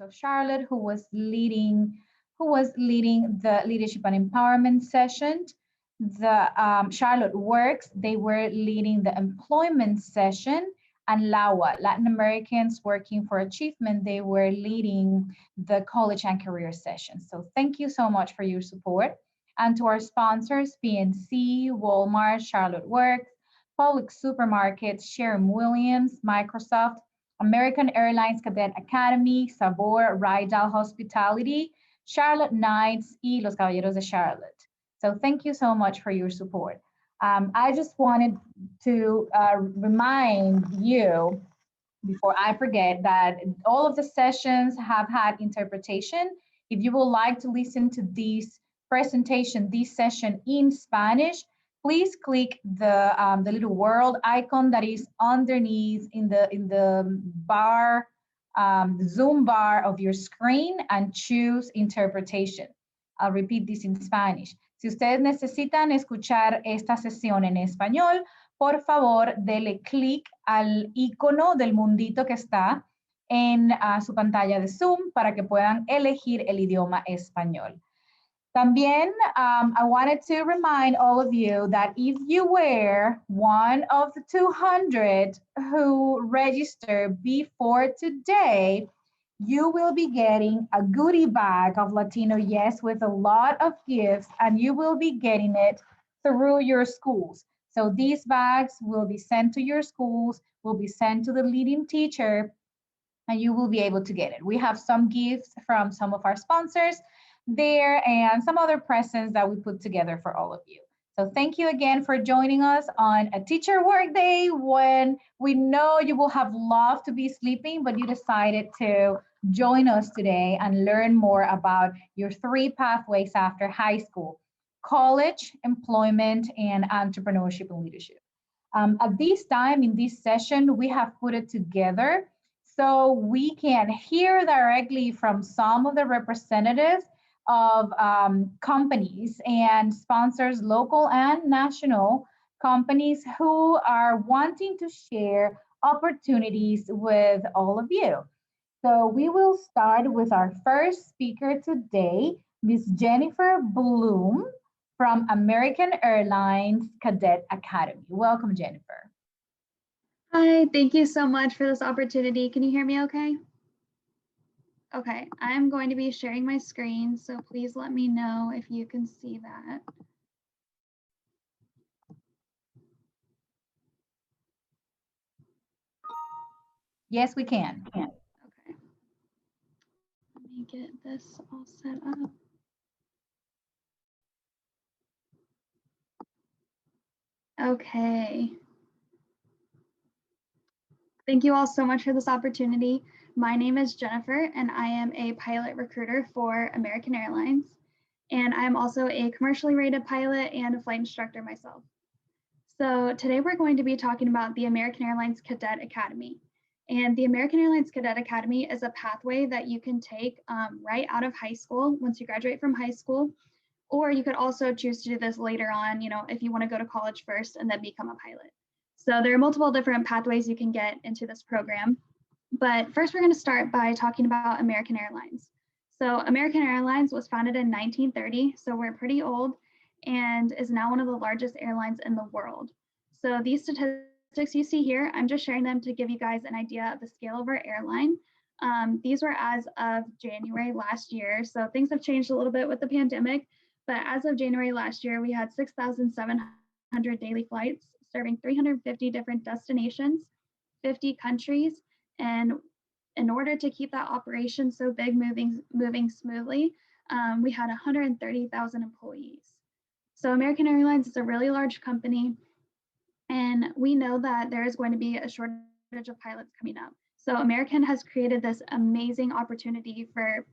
of Charlotte, who was leading the leadership and empowerment session. The Charlotte Works, they were leading the employment session, and LAWA, Latin Americans Working for Achievement, they were leading the college and career session. So thank you so much for your support. And to our sponsors, PNC, Walmart, Charlotte Works, Public Supermarkets, Sherwin-Williams, Microsoft, American Airlines Cadet Academy, Sabor, Rydal Hospitality, Charlotte Knights, y Los Caballeros de Charlotte. So thank you so much for your support. I just wanted to remind you, before I forget, that all of the sessions have had interpretation. If you would like to listen to this presentation, this session in Spanish, please click the little world icon that is underneath in the bar, the Zoom bar of your screen, and choose interpretation. I'll repeat this in Spanish. Si ustedes necesitan escuchar esta sesión en español, por favor, dele clic al icono del mundito que está en su pantalla de Zoom para que puedan elegir el idioma español. También, I wanted to remind all of you that if you were one of the 200 who registered before today, you will be getting a goodie bag of Latino Yes with a lot of gifts, and you will be getting it through your schools. So these bags will be sent to your schools, will be sent to the leading teacher, and you will be able to get it. We have some gifts from some of our sponsors there and some other presents that we put together for all of you. So thank you again for joining us on a teacher work day when we know you will have loved to be sleeping, but you decided to join us today and learn more about your 3 pathways after high school: college, employment, and entrepreneurship and leadership. At this time in this session, we have put it together so we can hear directly from some of the representatives of companies and sponsors, local and national companies, who are wanting to share opportunities with all of you. So we will start with our first speaker today, Ms. Jennifer Bloom from American Airlines Cadet Academy. Welcome, Jennifer. Hi, thank you so much for this opportunity. Can you hear me okay? Okay, I'm going to be sharing my screen, so please let me know if you can see that. Yes, we can. Okay. Let me get this all set up. Okay. Thank you all so much for this opportunity. My name is Jennifer, and I am a pilot recruiter for American Airlines. And I'm also a commercially rated pilot and a flight instructor myself. So today we're going to be talking about the American Airlines Cadet Academy. And the American Airlines Cadet Academy is a pathway that you can take right out of high school once you graduate from high school. Or you could also choose to do this later on, if you want to go to college first and then become a pilot. So there are multiple different pathways you can get into this program. But first, we're going to start by talking about American Airlines. So American Airlines was founded in 1930, so we're pretty old, and is now one of the largest airlines in the world. So these statistics you see here, I'm just sharing them to give you guys an idea of the scale of our airline. These were as of January last year, so things have changed a little bit with the pandemic, but as of January last year, we had 6,700 daily flights serving 350 different destinations, 50 countries, and in order to keep that operation so big, moving smoothly, we had 130,000 employees. So American Airlines is a really large company, and we know that there is going to be a shortage of pilots coming up. So American has created this amazing opportunity for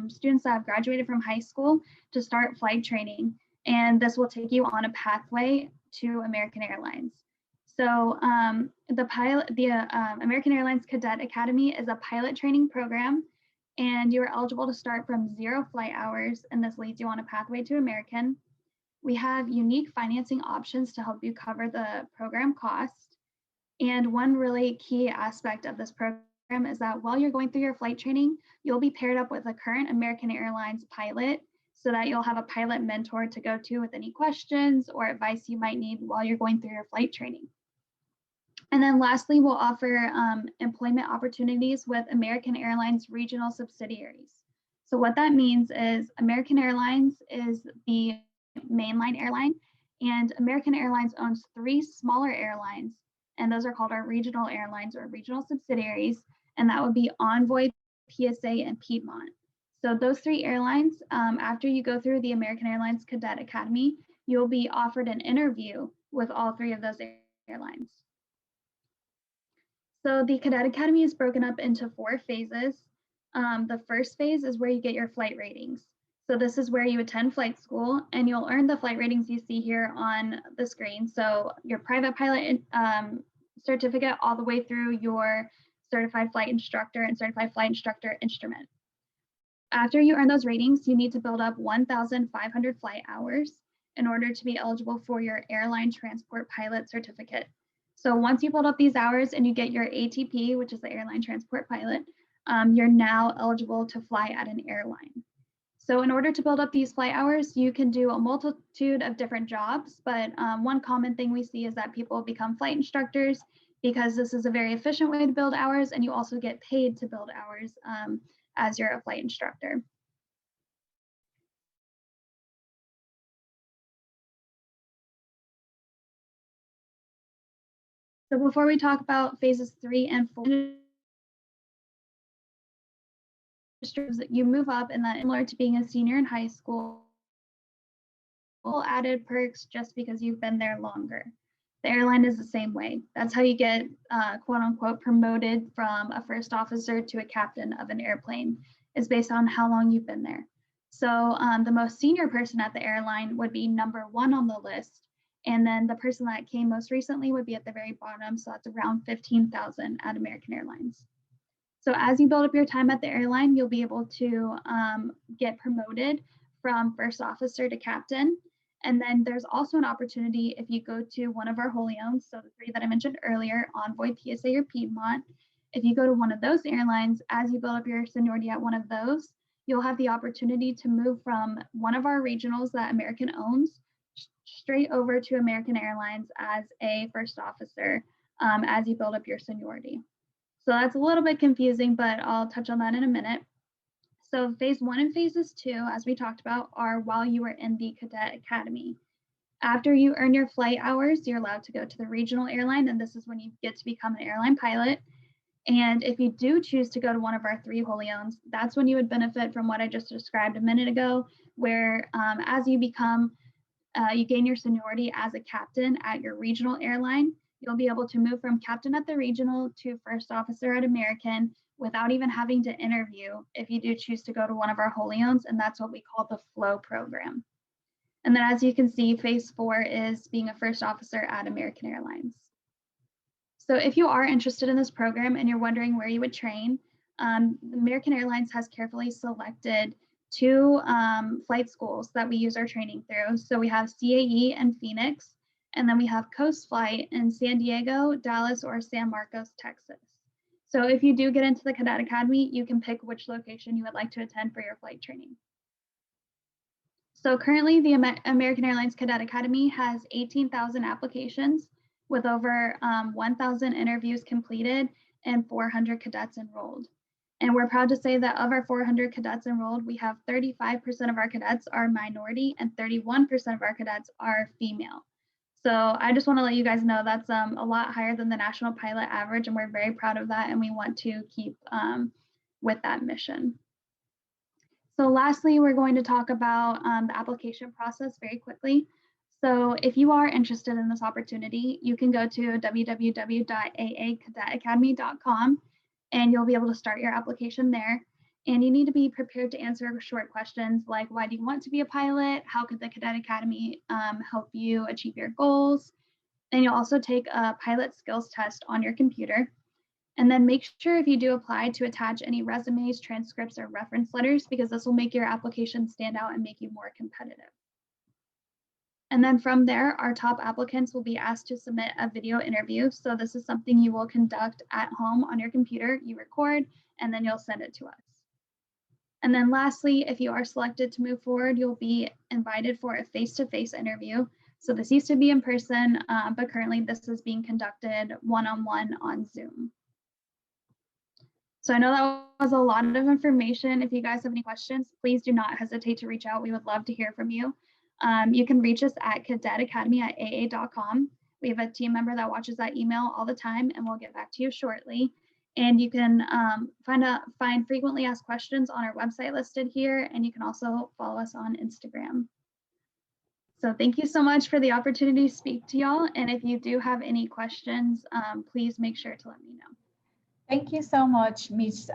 students that have graduated from high school to start flight training, and this will take you on a pathway to American Airlines. So the American Airlines Cadet Academy is a pilot training program, and you are eligible to start from 0 flight hours, and this leads you on a pathway to American. We have unique financing options to help you cover the program cost. And one really key aspect of this program is that while you're going through your flight training, you'll be paired up with a current American Airlines pilot so that you'll have a pilot mentor to go to with any questions or advice you might need while you're going through your flight training. And then lastly, we'll offer employment opportunities with American Airlines regional subsidiaries. So what that means is American Airlines is the mainline airline, and American Airlines owns 3 smaller airlines, and those are called our regional airlines or regional subsidiaries, and that would be Envoy, PSA, and Piedmont. So those 3 airlines, after you go through the American Airlines Cadet Academy, you'll be offered an interview with all 3 of those airlines. So the Cadet Academy is broken up into 4 phases. The first phase is where you get your flight ratings. So this is where you attend flight school and you'll earn the flight ratings you see here on the screen. So your private pilot certificate all the way through your certified flight instructor and certified flight instructor instrument. After you earn those ratings, you need to build up 1,500 flight hours in order to be eligible for your airline transport pilot certificate. So once you build up these hours and you get your ATP, which is the airline transport pilot, you're now eligible to fly at an airline. So in order to build up these flight hours, you can do a multitude of different jobs, but one common thing we see is that people become flight instructors because this is a very efficient way to build hours, and you also get paid to build hours as you're a flight instructor. So before we talk about phases 3 and 4, you move up, and that similar to being a senior in high school, added perks just because you've been there longer. The airline is the same way. That's how you get quote unquote promoted from a first officer to a captain of an airplane, is based on how long you've been there. So the most senior person at the airline would be number 1 on the list. And then the person that came most recently would be at the very bottom. So that's around 15,000 at American Airlines. So as you build up your time at the airline, you'll be able to get promoted from first officer to captain. And then there's also an opportunity if you go to one of our wholly owned, so the 3 that I mentioned earlier, Envoy, PSA, or Piedmont. If you go to one of those airlines, as you build up your seniority at one of those, you'll have the opportunity to move from one of our regionals that American owns straight over to American Airlines as a first officer as you build up your seniority. So that's a little bit confusing, but I'll touch on that in a minute. So phase 1 and phases 2, as we talked about, are while you are in the Cadet Academy. After you earn your flight hours, you're allowed to go to the regional airline, and this is when you get to become an airline pilot. And if you do choose to go to one of our 3 wholly owns, that's when you would benefit from what I just described a minute ago, where as you become, you gain your seniority as a captain at your regional airline, you'll be able to move from captain at the regional to first officer at American without even having to interview if you do choose to go to one of our wholly owns, and that's what we call the flow program. And then as you can see, phase 4 is being a first officer at American Airlines. So if you are interested in this program and you're wondering where you would train, American Airlines has carefully selected 2 flight schools that we use our training through. So we have CAE in Phoenix, and then we have Coast Flight in San Diego, Dallas, or San Marcos, Texas. So if you do get into the Cadet Academy, you can pick which location you would like to attend for your flight training. So currently the American Airlines Cadet Academy has 18,000 applications with over 1,000 interviews completed and 400 cadets enrolled. And we're proud to say that of our 400 cadets enrolled, we have 35% of our cadets are minority and 31% of our cadets are female. So I just want to let you guys know that's a lot higher than the national pilot average, and we're very proud of that, and we want to keep with that mission. So lastly, we're going to talk about the application process very quickly. So if you are interested in this opportunity, you can go to www.aacadetacademy.com and you'll be able to start your application there. And you need to be prepared to answer short questions like, why do you want to be a pilot? How could the Cadet Academy help you achieve your goals? And you'll also take a pilot skills test on your computer. And then make sure if you do apply to attach any resumes, transcripts, or reference letters, because this will make your application stand out and make you more competitive. And then from there, our top applicants will be asked to submit a video interview. So this is something you will conduct at home on your computer, you record, and then you'll send it to us. And then lastly, if you are selected to move forward, you'll be invited for a face-to-face interview. So this used to be in person, but currently this is being conducted one-on-one on Zoom. So I know that was a lot of information. If you guys have any questions, please do not hesitate to reach out. We would love to hear from you. You can reach us at cadetacademy@aa.com. We have a team member that watches that email all the time, and we'll get back to you shortly. And you can find frequently asked questions on our website listed here, and you can also follow us on Instagram. So thank you so much for the opportunity to speak to y'all. And if you do have any questions, please make sure to let me know. Thank you so much, Ms.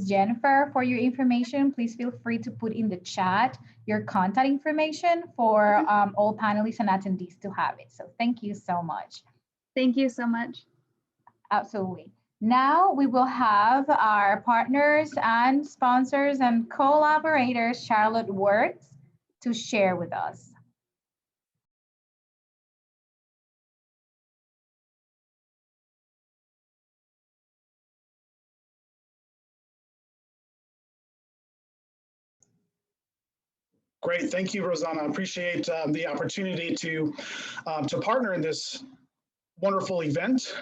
Jennifer, for your information. Please feel free to put in the chat your contact information for all panelists and attendees to have it. So thank you so much. Thank you so much. Absolutely. Now we will have our partners and sponsors and collaborators, Charlotte Works, to share with us. Great, thank you, Rosanna. I appreciate the opportunity to partner in this wonderful event.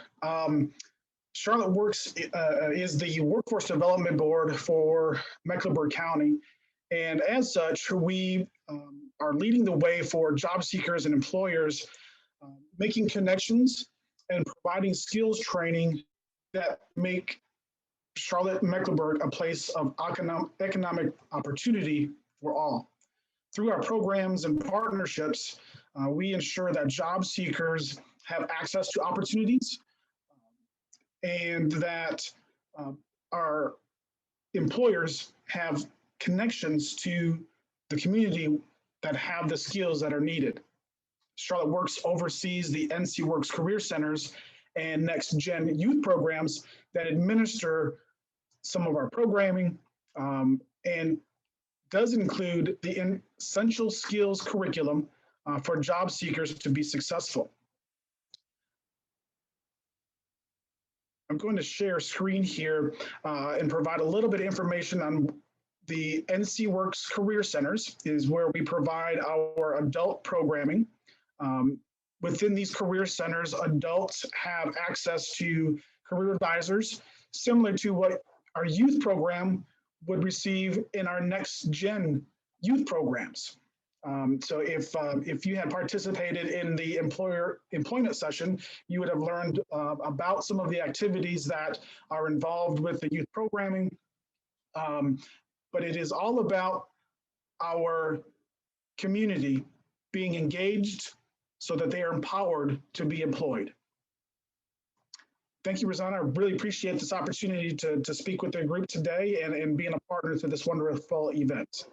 Charlotte Works is the Workforce Development Board for Mecklenburg County. And as such, we are leading the way for job seekers and employers, making connections and providing skills training that make Charlotte Mecklenburg a place of economic opportunity for all. Through our programs and partnerships, we ensure that job seekers have access to opportunities and that our employers have connections to the community that have the skills that are needed. Charlotte Works oversees the NC Works Career Centers and Next Gen youth programs that administer some of our programming and does include the essential skills curriculum for job seekers to be successful. I'm going to share a screen here and provide a little bit of information on the NC Works Career Centers is where we provide our adult programming. Within these career centers, adults have access to career advisors, similar to what our youth program would receive in our Next Gen youth programs. So if you had participated in the employment session, you would have learned about some of the activities that are involved with the youth programming. But it is all about our community being engaged so that they are empowered to be employed. Thank you, Rosanna. I really appreciate this opportunity to speak with the group today and being a partner to this wonderful event.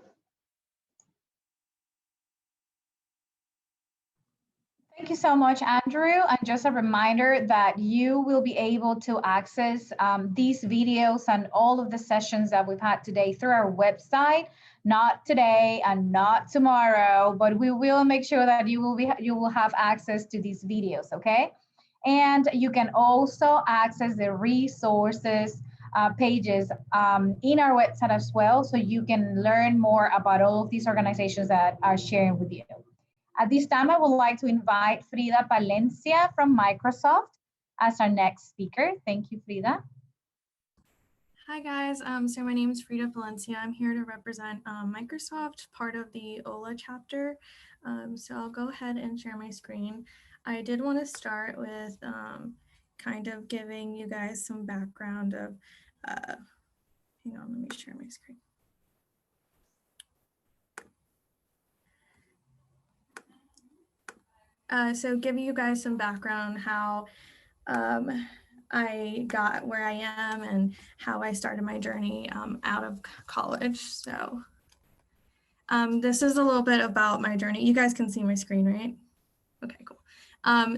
Thank you so much, Andrew. And just a reminder that you will be able to access these videos and all of the sessions that we've had today through our website, not today and not tomorrow, but we will make sure that you will have access to these videos, okay? And you can also access the resources pages in our website as well, so you can learn more about all of these organizations that are sharing with you. At this time, I would like to invite Frida Palencia from Microsoft as our next speaker. Thank you, Frida. Hi guys, so my name is Frida Palencia. I'm here to represent Microsoft, part of the OLA chapter. So I'll go ahead and share my screen. I did want to start with kind of giving you guys some background of, hang on, let me share my screen. So giving you guys some background how I got where I am and how I started my journey out of college. So this is a little bit about my journey. You guys can see my screen, right? Okay, cool.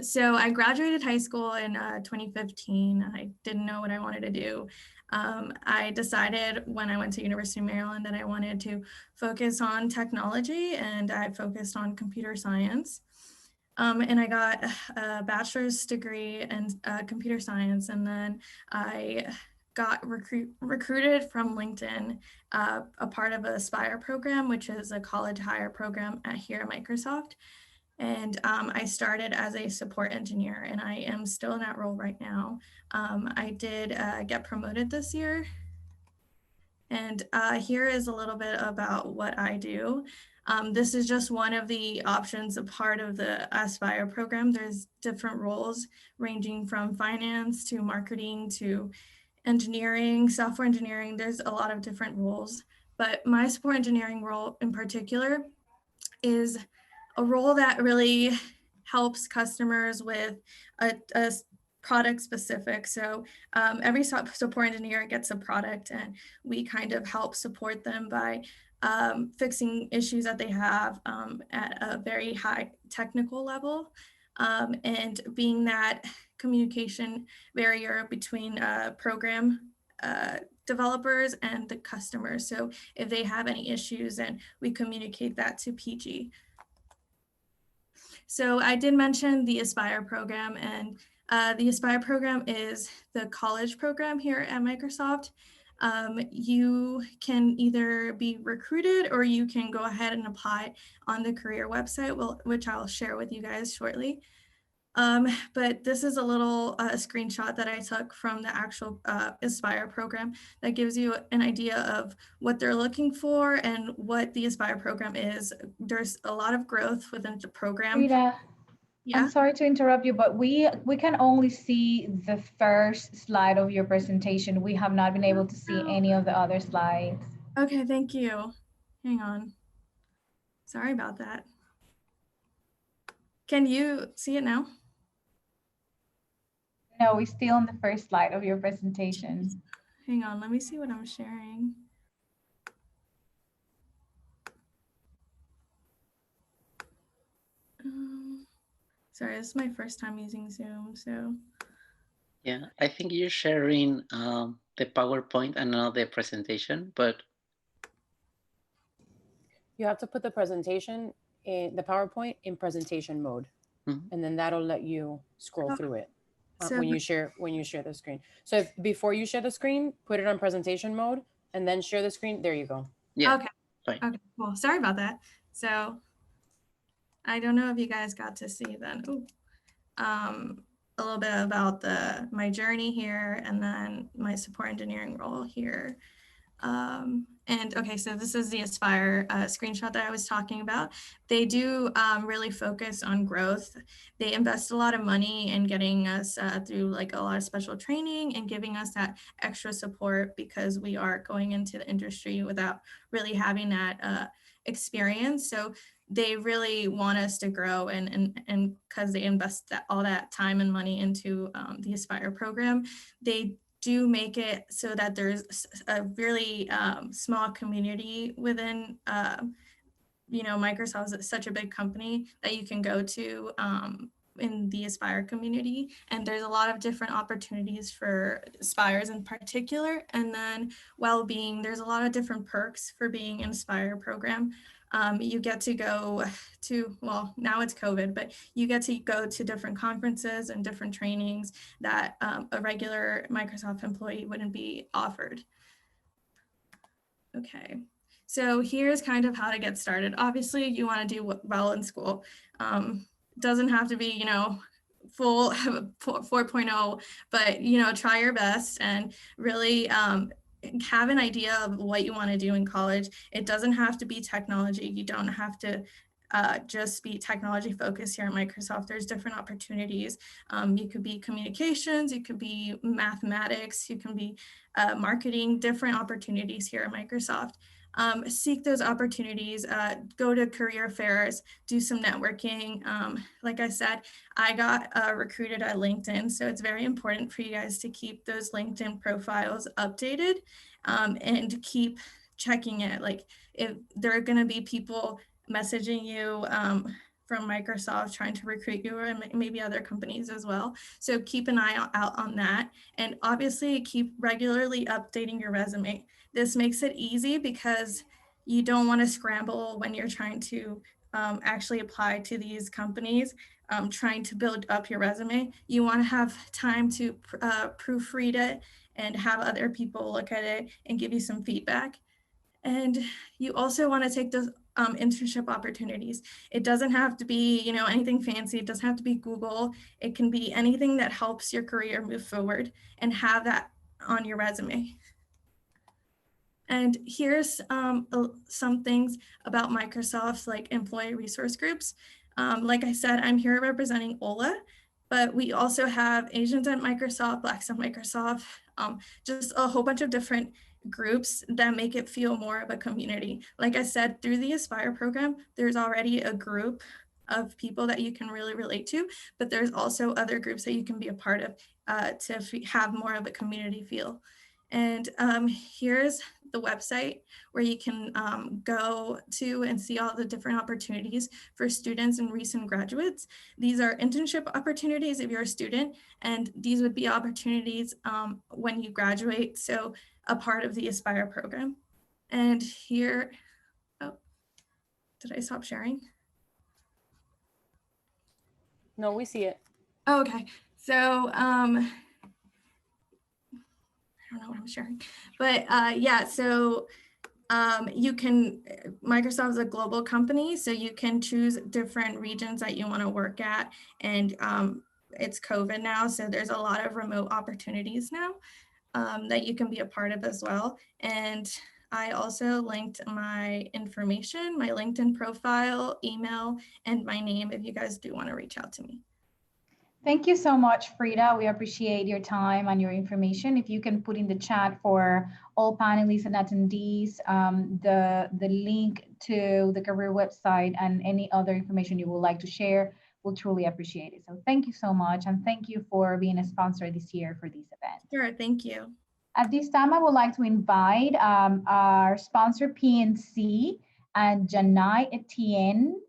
So I graduated high school in 2015. I didn't know what I wanted to do. I decided when I went to University of Maryland that I wanted to focus on technology, and I focused on computer science. And I got a bachelor's degree in computer science, and then I got recruited from LinkedIn, a part of a Aspire program, which is a college hire program here at Microsoft. And I started as a support engineer, and I am still in that role right now. I did get promoted this year. And here is a little bit about what I do. This is just one of the options, a part of the Aspire program. There's different roles ranging from finance to marketing to engineering, software engineering. There's a lot of different roles, but my support engineering role in particular is a role that really helps customers with a product specific. So every support engineer gets a product, and we kind of help support them by fixing issues that they have at a very high technical level, and being that communication barrier between program developers and the customers. So if they have any issues, then we communicate that to PG. So I did mention the Aspire program, and the Aspire program is the college program here at Microsoft. You can either be recruited or you can go ahead and apply on the career website, which I'll share with you guys shortly. But this is a little screenshot that I took from the actual Aspire program that gives you an idea of what they're looking for and what the Aspire program is. There's a lot of growth within the program. Rita, Yeah. I'm sorry to interrupt you, but we can only see the first slide of your presentation. We have not been able to see any of the other slides. Okay, thank you. Hang on. Sorry about that. Can you see it now? No, we're still on the first slide of your presentation. Hang on, let me see what I'm sharing. Sorry, this is my first time using Zoom, so. Yeah, I think you're sharing the PowerPoint and not the presentation, but. You have to put the presentation in the PowerPoint in presentation mode, and then that'll let you scroll through it when you share the screen. So if before you share the screen, put it on presentation mode and then share the screen. There you go. Yeah. Okay. Fine. Okay. Well, sorry about that. So I don't know if you guys got to see then. A little bit about my journey here, and then my support engineering role here. And okay, so this is the Aspire screenshot that I was talking about. They do really focus on growth. They invest a lot of money in getting us through like a lot of special training and giving us that extra support because we are going into the industry without really having that experience. So they really want us to grow, and because they invest all that time and money into the Aspire program, they do make it so that there's a really small community within, Microsoft is such a big company that you can go to in the Aspire community. And there's a lot of different opportunities for Aspires in particular. And then well-being, there's a lot of different perks for being in Aspire program. You get to go to, well, now it's COVID, but you get to go to different conferences and different trainings that a regular Microsoft employee wouldn't be offered. Okay, so here's kind of how to get started. Obviously, you want to do well in school. Doesn't have to be, full 4.0, but, try your best and really have an idea of what you want to do in college. It doesn't have to be technology. You don't have to just be technology focused here at Microsoft. There's different opportunities. You could be communications, you could be mathematics, you can be marketing, different opportunities here at Microsoft. Seek those opportunities, go to career fairs, do some networking. Like I said, I got recruited at LinkedIn, so it's very important for you guys to keep those LinkedIn profiles updated and keep checking it. Like if there are gonna be people messaging you from Microsoft trying to recruit you, or maybe other companies as well. So keep an eye out on that. And obviously keep regularly updating your resume. This makes it easy because you don't want to scramble when you're trying to actually apply to these companies. trying to build up your resume, you want to have time to proofread it and have other people look at it and give you some feedback. And you also want to take those internship opportunities. It doesn't have to be, you know, anything fancy. It doesn't have to be Google. It can be anything that helps your career move forward, and have that on your resume. And here's some things about Microsoft's like employee resource groups. Like I said, I'm here representing OLA, but we also have Asians at Microsoft, Blacks at Microsoft, just a whole bunch of different groups that make it feel more of a community. Like I said, through the Aspire program, there's already a group of people that you can really relate to, but there's also other groups that you can be a part of to have more of a community feel. And here's the website where you can go to and see all the different opportunities for students and recent graduates. These are internship opportunities if you're a student, and these would be opportunities when you graduate, so a part of the Aspire program. And here, oh, did I stop sharing? No, we see it. Oh, okay, so I don't know what I'm sharing, but yeah, so you can, Microsoft is a global company, so you can choose different regions that you want to work at. And it's COVID now, so there's a lot of remote opportunities now that you can be a part of as well. And I also linked my information, my LinkedIn profile, email, and my name if you guys do want to reach out to me. Thank you so much, Frida. We appreciate your time and your information. If you can put in the chat for all panelists and attendees, the link to the career website and any other information you would like to share, we'll truly appreciate it. So thank you so much. And thank you for being a sponsor this year for this event. Sure, thank you. At this time, I would like to invite our sponsor, PNC, and Janai Etienne.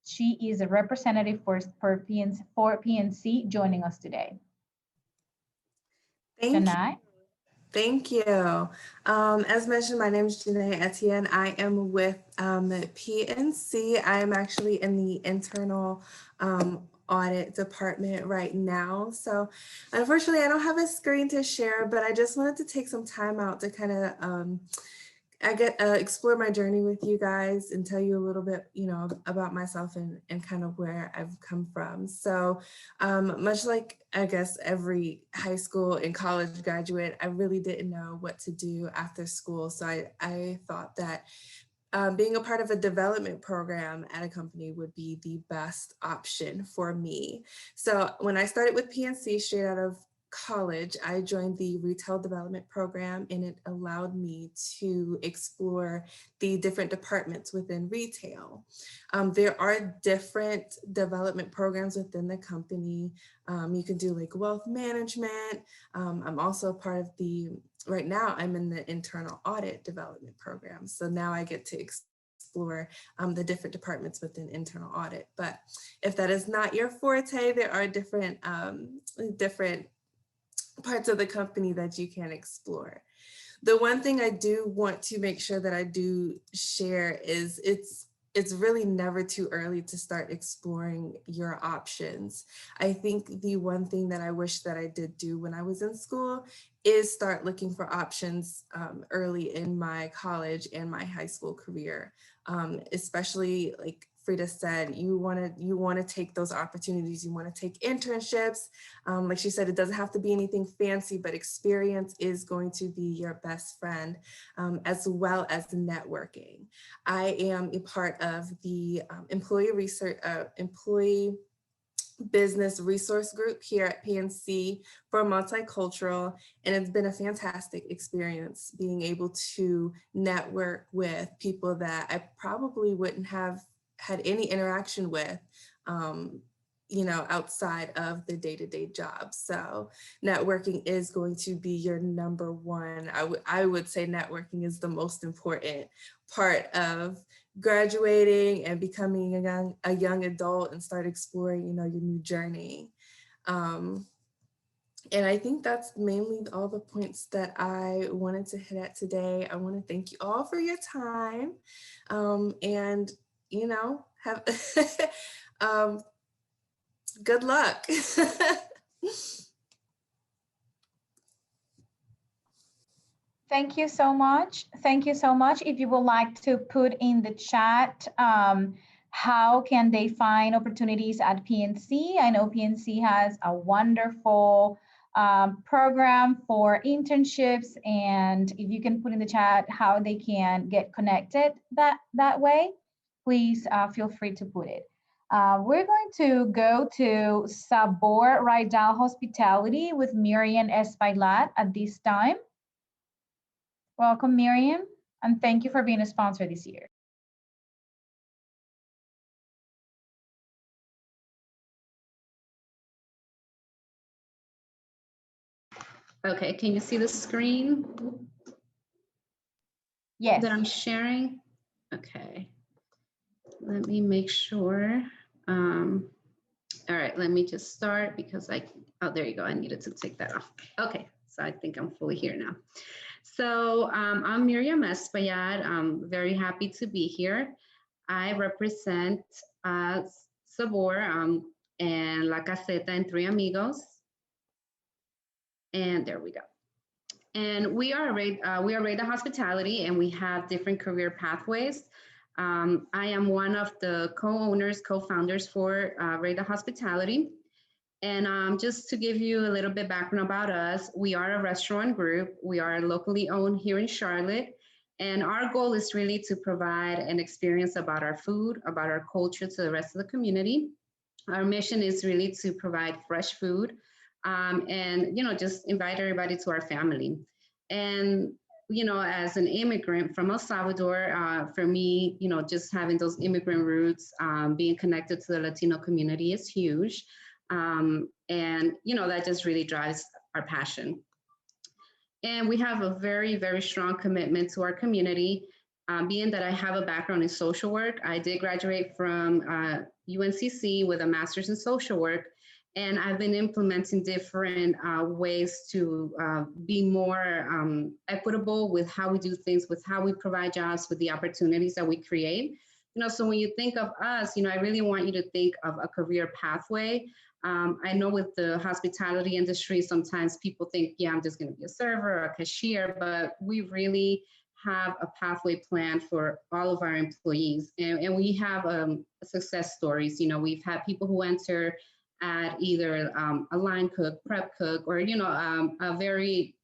She is a representative for PNC joining us today. Thank you. As mentioned, my name is Janai Etienne. I am with PNC. I am actually in the internal audit department right now. So unfortunately, I don't have a screen to share, but I just wanted to take some time out to kind of explore my journey with you guys and tell you a little bit, you know, about myself and kind of where I've come from. So much like, I guess, every high school and college graduate, I really didn't know what to do after school. So I thought that being a part of a development program at a company would be the best option for me. So when I started with PNC straight out of college, I joined the retail development program, and it allowed me to explore the different departments within retail. There are different development programs within the company. You can do like wealth management. I'm also a part of right now I'm in the internal audit development program. So now I get to explore the different departments within internal audit. But if that is not your forte, there are different parts of the company that you can explore. The one thing I do want to make sure that I do share is it's really never too early to start exploring your options. I think the one thing that I wish that I did do when I was in school is start looking for options early in my college and my high school career, especially like Frida said, you want to take those opportunities. You want to take internships. Like she said, it doesn't have to be anything fancy, but experience is going to be your best friend, as well as networking. I am a part of the employee business resource group here at PNC for multicultural, and it's been a fantastic experience being able to network with people that I probably wouldn't have had any interaction with, you know, outside of the day-to-day job. So networking is going to be your number one. I would say networking is the most important part of graduating and becoming a young adult and start exploring, you know, your new journey. And I think that's mainly all the points that I wanted to hit at today. I want to thank you all for your time, and, you know, have good luck. Thank you so much. Thank you so much. If you would like to put in the chat, how can they find opportunities at PNC? I know PNC has a wonderful program for internships, and if you can put in the chat how they can get connected that way, please feel free to put it. We're going to go to Sabor Raidal Hospitality with Miriam Espailat at this time. Welcome, Miriam, and thank you for being a sponsor this year. Okay, can you see the screen? Yes. That I'm sharing? Okay, let me make sure. All right, let me just start because oh, there you go. I needed to take that off. Okay, so I think I'm fully here now. So I'm Miriam Espailat. I'm very happy to be here. I represent Sabor and La Caseta and Three Amigos. And there we go. And we are Raida Hospitality, and we have different career pathways. I am one of the co-owners, co-founders for Raida Hospitality. And just to give you a little bit background about us, we are a restaurant group. We are locally owned here in Charlotte. And our goal is really to provide an experience about our food, about our culture to the rest of the community. Our mission is really to provide fresh food and, just invite everybody to our family. And, as an immigrant from El Salvador, for me, just having those immigrant roots, being connected to the Latino community is huge. And, that just really drives our passion. And we have a very, very strong commitment to our community. Being that I have a background in social work, I did graduate from UNCC with a master's in social work. And I've been implementing different ways to be more equitable with how we do things, with how we provide jobs, with the opportunities that we create. So when you think of us, I really want you to think of a career pathway. I know with the hospitality industry, sometimes people think, yeah, I'm just going to be a server or a cashier, but we really have a pathway plan for all of our employees. And we have success stories. We've had people who enter at either a line cook, prep cook, or, a very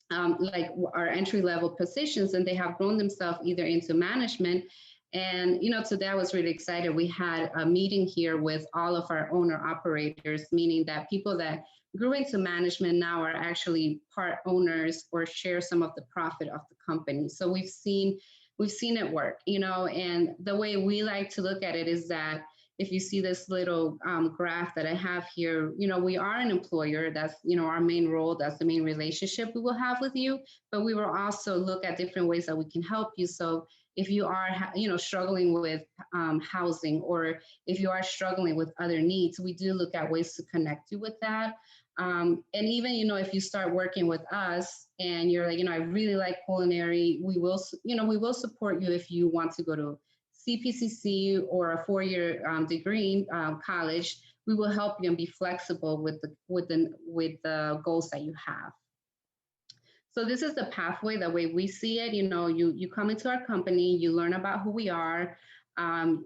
like our entry-level positions, and they have grown themselves either into management. And, today I was really excited. We had a meeting here with all of our owner operators, meaning that people that grew into management now are actually part owners or share some of the profit of the company. So we've seen it work, and the way we like to look at it is that if you see this little graph that I have here, we are an employer. That's, our main role. That's the main relationship we will have with you. But we will also look at different ways that we can help you. So if you are, struggling with housing, or if you are struggling with other needs, we do look at ways to connect you with that. And even, if you start working with us and you're like, I really like culinary, we will support you if you want to go to CPCC or a 4-year degree college. We will help you and be flexible with the goals that you have. So this is the pathway, the way we see it. You come into our company, you learn about who we are,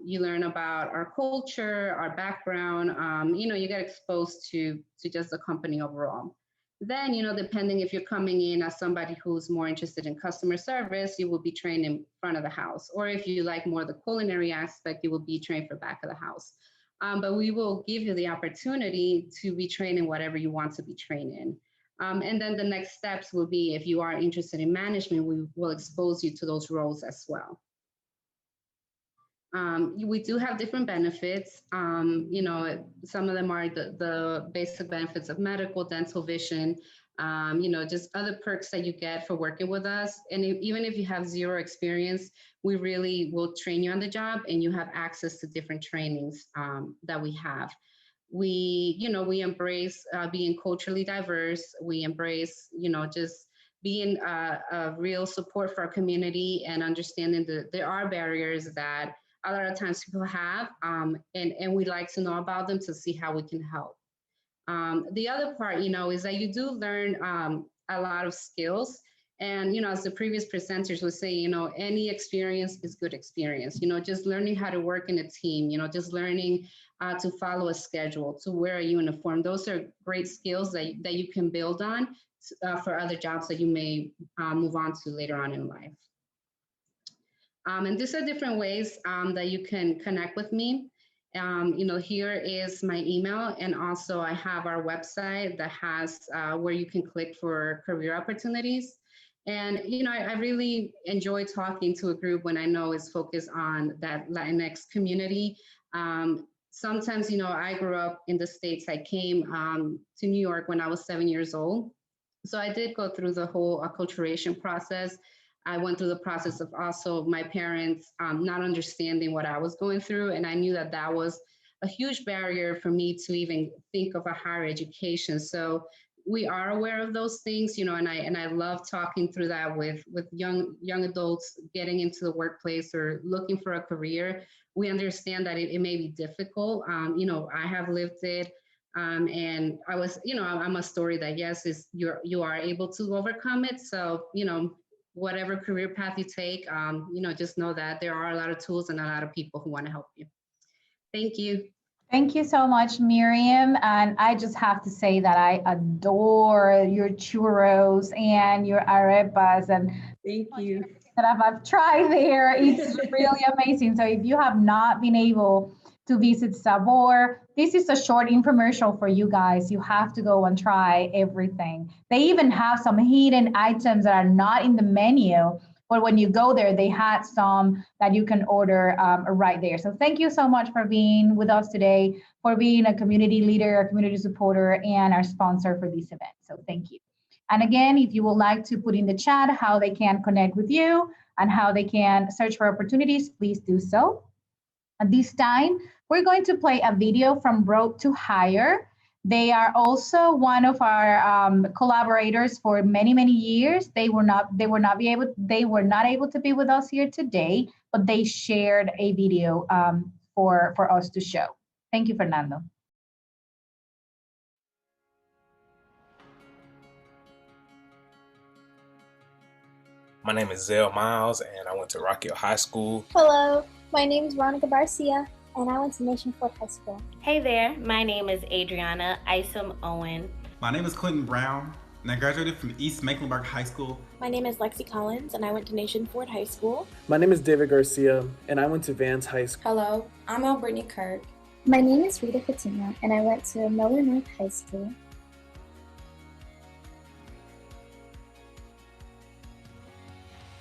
you learn about our culture, our background, you get exposed to just the company overall. Then, depending if you're coming in as somebody who's more interested in customer service, you will be trained in front of the house. Or if you like more the culinary aspect, you will be trained for back of the house. But we will give you the opportunity to be trained in whatever you want to be trained in. And then the next steps will be, if you are interested in management, we will expose you to those roles as well. We do have different benefits. Some of them are the basic benefits of medical, dental, vision, just other perks that you get for working with us. And even if you have zero experience, we really will train you on the job, and you have access to different trainings that we have. We embrace being culturally diverse. We embrace, just being a real support for our community, and understanding that there are barriers that a lot of times people have, and we like to know about them to see how we can help. The other part, is that you do learn a lot of skills. And, as the previous presenters would say, any experience is good experience, just learning how to work in a team, just learning to follow a schedule, to wear a uniform. Those are great skills that you can build on for other jobs that you may move on to later on in life. And these are different ways that you can connect with me. Here is my email, and also I have our website that has where you can click for career opportunities. And, I really enjoy talking to a group when I know is focused on that Latinx community. Sometimes, I grew up in the States. I came to New York when I was 7 years old. So I did go through the whole acculturation process. I went through the process of also my parents not understanding what I was going through. And I knew that that was a huge barrier for me to even think of a higher education. So we are aware of those things, and I love talking through that with young adults getting into the workplace or looking for a career. We understand that it may be difficult. I have lived it. And I was, I'm a story that yes, you are able to overcome it. So, whatever career path you take, just know that there are a lot of tools and a lot of people who want to help you. Thank you. Thank you so much, Miriam. And I just have to say that I adore your churros and your arepas, and thank you. That I've tried there. It's really amazing. So if you have not been able to visit Sabor, this is a short infomercial for you guys. You have to go and try everything. They even have some hidden items that are not in the menu, but when you go there, they had some that you can order right there. So thank you so much for being with us today, for being a community leader, a community supporter, and our sponsor for this event. So thank you. And again, if you would like to put in the chat how they can connect with you and how they can search for opportunities, please do so. At this time, we're going to play a video from Road to Hire. They are also one of our collaborators for many, many years. They were not able to be with us here today, but they shared a video for us to show. Thank you, Fernando. My name is Zell Miles, and I went to Rock Hill High School. Hello, my name is Veronica Garcia, and I went to Nation Ford High School. Hey there, my name is Adriana Isom Owen. My name is Clinton Brown, and I graduated from East Mecklenburg High School. My name is Lexi Collins, and I went to Nation Ford High School. My name is David Garcia, and I went to Vance High School. Hello, I'm El Brittany Kirk. My name is Rita Fatima, and I went to Miller North High School.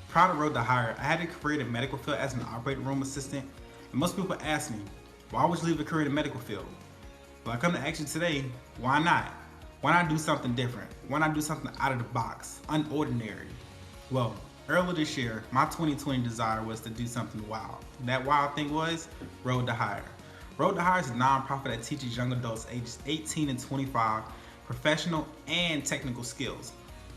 Proud of Road to Hire, I had a career in the medical field as an operating room assistant, and most people ask me, why would you leave a career in the medical field? Well, I come to ask you today, why not? Why not do something different? Why not do something out of the box, unordinary? Well, earlier this year, my 2020 desire was to do something wild. That wild thing was Road to Hire. Road to Hire is a nonprofit that teaches young adults ages 18 and 25 professional and technical skills.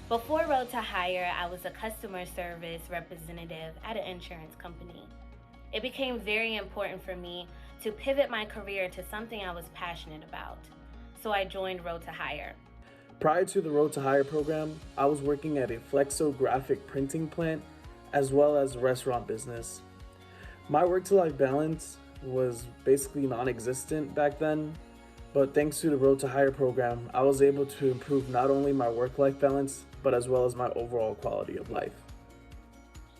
Before Road to Hire, I was a customer service representative at an insurance company. It became very important for me to pivot my career to something I was passionate about. So I joined Road to Hire. Prior to the Road to Hire program, I was working at a flexographic printing plant as well as a restaurant business. My work-to-life balance was basically non-existent back then, but thanks to the Road to Hire program, I was able to improve not only my work-life balance, but as well as my overall quality of life.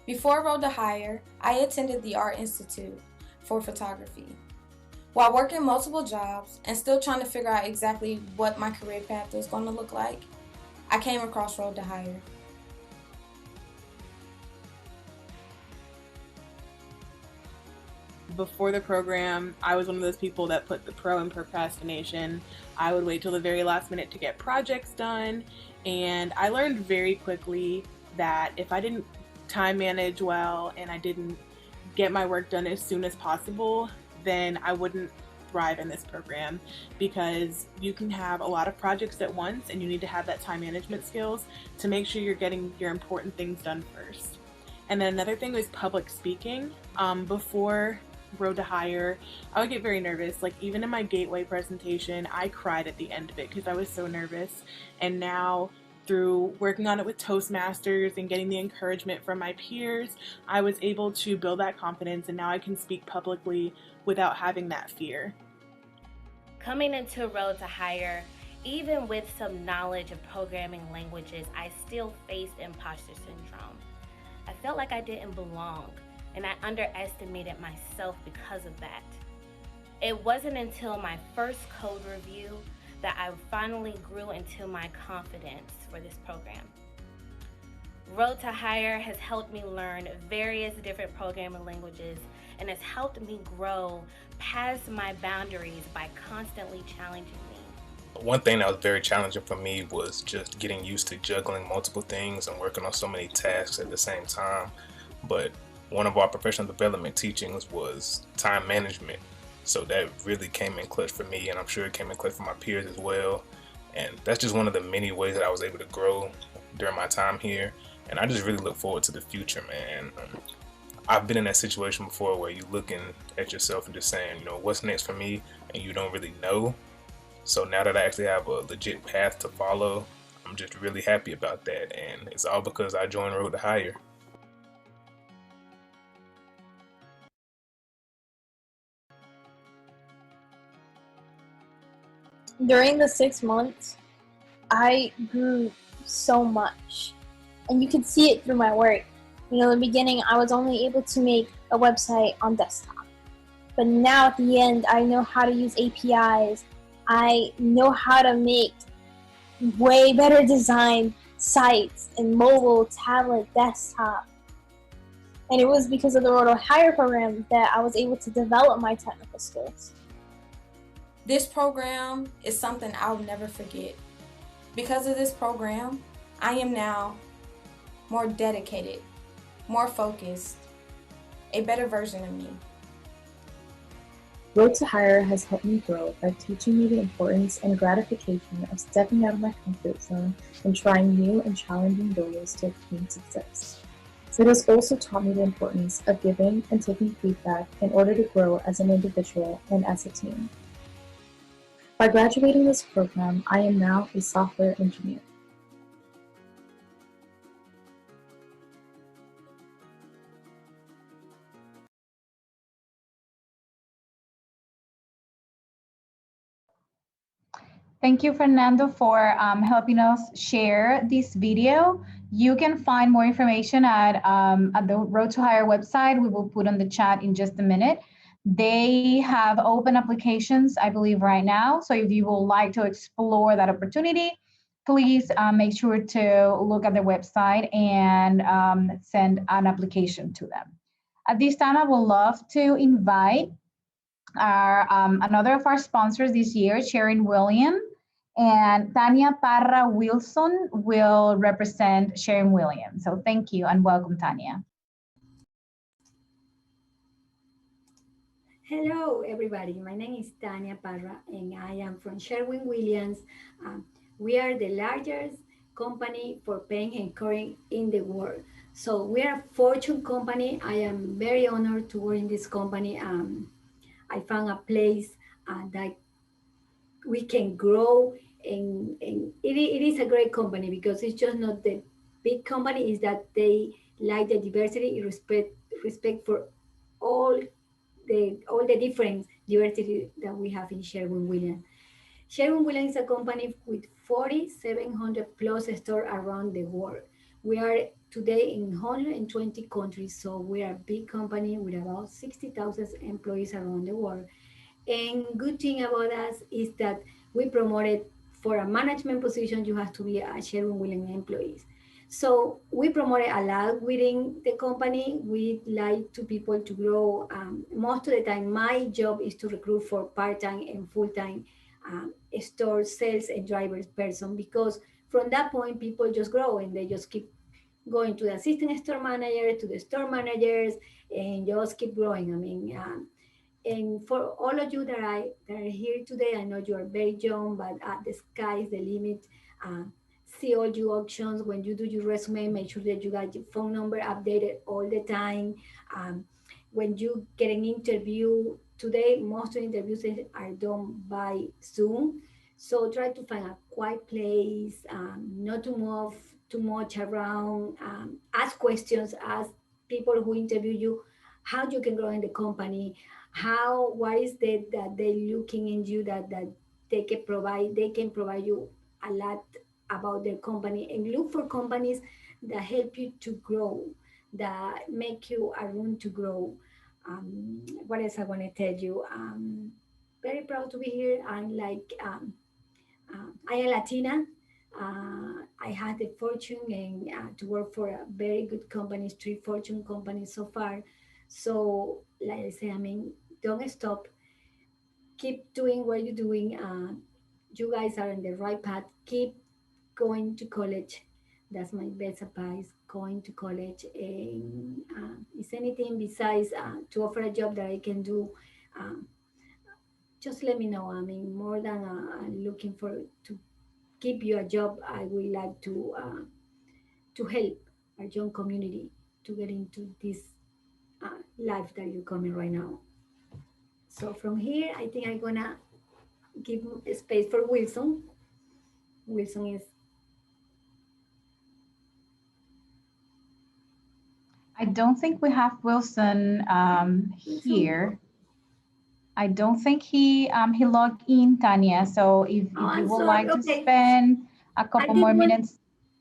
Before Road to Hire, I attended the Art Institute for photography. While working multiple jobs and still trying to figure out exactly what my career path was going to look like, I came across Road to Hire. Before the program, I was one of those people that put the pro in procrastination. I would wait till the very last minute to get projects done, and I learned very quickly that if I didn't time manage well and I didn't get my work done as soon as possible, then I wouldn't thrive in this program, because you can have a lot of projects at once and you need to have that time management skills to make sure you're getting your important things done first. And then another thing was public speaking. Before Road to Hire, I would get very nervous. Like even in my gateway presentation, I cried at the end of it because I was so nervous. And now through working on it with Toastmasters and getting the encouragement from my peers, I was able to build that confidence, and now I can speak publicly without having that fear. Coming into Road to Hire, even with some knowledge of programming languages, I still faced imposter syndrome. I felt like I didn't belong, and I underestimated myself because of that. It wasn't until my first code review that I finally grew into my confidence for this program. Road to Hire has helped me learn various different programming languages and has helped me grow past my boundaries by constantly challenging me. One thing that was very challenging for me was just getting used to juggling multiple things and working on so many tasks at the same time. But one of our professional development teachings was time management. So that really came in clutch for me, and I'm sure it came in clutch for my peers as well. And that's just one of the many ways that I was able to grow during my time here. And I just really look forward to the future, man. I've been in that situation before where you're looking at yourself and just saying, you know, what's next for me? And you don't really know. So now that I actually have a legit path to follow, I'm just really happy about that. And it's all because I joined Road to Hire. During the 6 months, I grew so much, and you could see it through my work. You know, in the beginning, I was only able to make a website on desktop, but now at the end, I know how to use APIs. I know how to make way better designed sites in mobile, tablet, desktop. And it was because of the Road to Hire program that I was able to develop my technical skills. This program is something I'll never forget. Because of this program, I am now more dedicated, more focused, a better version of me. Road to Hire has helped me grow by teaching me the importance and gratification of stepping out of my comfort zone and trying new and challenging goals to obtain success. It has also taught me the importance of giving and taking feedback in order to grow as an individual and as a team. By graduating this program, I am now a software engineer. Thank you, Fernando, for helping us share this video. You can find more information at the Road to Hire website. We will put on the chat in just a minute. They have open applications, I believe, right now. So if you would like to explore that opportunity, please make sure to look at their website and send an application to them. At this time, I would love to invite our another of our sponsors this year, Sharon William, and Tanya Parra Wilson will represent Sharon Williams. So thank you and welcome, Tanya. Hello, everybody. My name is Tanya Parra, and I am from Sherwin-Williams. We are the largest company for paint and coating in the world. So we are a Fortune company. I am very honored to work in this company. I found a place that we can grow, and it is a great company because it's just not the big company, is that they like the diversity, respect for all the different diversity that we have in Sherwin-Williams. Sherwin-Williams is a company with 4,700 plus stores around the world. We are today in 120 countries, so we are a big company with about 60,000 employees around the world. And good thing about us is that we promoted for a management position, you have to be a Sherwin-Williams employee. So we promote a lot within the company. We like to people to grow. Most of the time, my job is to recruit for part-time and full-time store sales and drivers person, because from that point, people just grow and they just keep going to the assistant store manager, to the store managers, and just keep growing. I mean, and for all of you that are here today, I know you are very young, but the sky is the limit. See all your options. When you do your resume, make sure that you got your phone number updated all the time. when you get an interview today, most of the interviews are done by Zoom. So try to find a quiet place, not to move too much around, ask questions, ask people who interview you how you can grow in the company, what is that they looking in you that they can provide you a lot about their company, and look for companies that help you to grow, that make you a room to grow. What else I want to tell you? Very proud to be here. I am Latina. I had the fortune and to work for a very good companies, 3 Fortune companies so far. So, like I say, I mean, don't stop. Keep doing what you're doing. You guys are on the right path. Keep going to college. That's my best advice. Going to college. And is anything besides to offer a job that I can do? Um, just let me know. I mean, more than looking for to give you a job, I would like to help our young community to get into this life that you're coming right now. So from here, I think I'm gonna give space for Wilson. Wilson is. I don't think we have Wilson here. I don't think he logged in, Tanya. So if you would like to spend a couple more minutes.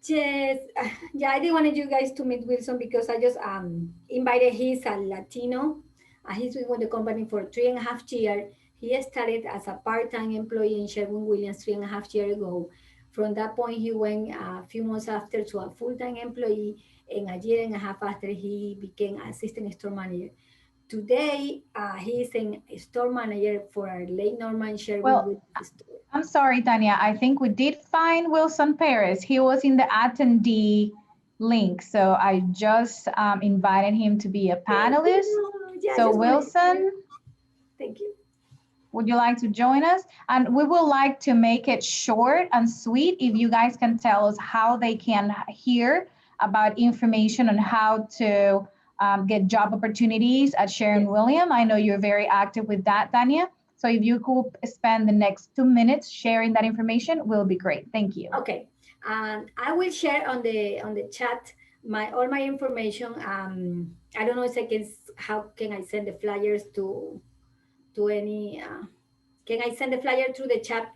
Yes, yeah, I didn't want you guys to meet Wilson because I just invited. He's a Latino. He's been with the company for 3.5 years. He started as a part-time employee in Sherwin-Williams 3.5 years ago. From that point, he went a few months after to a full-time employee, and a year and a half after, he became assistant store manager. Today, he is a store manager for our Lake Norman Sherwin-Williams store. I'm sorry, Tanya. I think we did find Wilson Perez. He was in the attendee link. So I just invited him to be a panelist. Yeah, so Wilson, thank you. Would you like to join us? And we would like to make it short and sweet. If you guys can tell us how they can hear about information on how to get job opportunities at Sherwin-Williams. I know you're very active with that, Tanya. So if you could spend the next 2 minutes sharing that information, will be great. Thank you. Okay, I will share on the chat all my information. I don't know if how can I send the flyers to any? Can I send the flyer through the chat?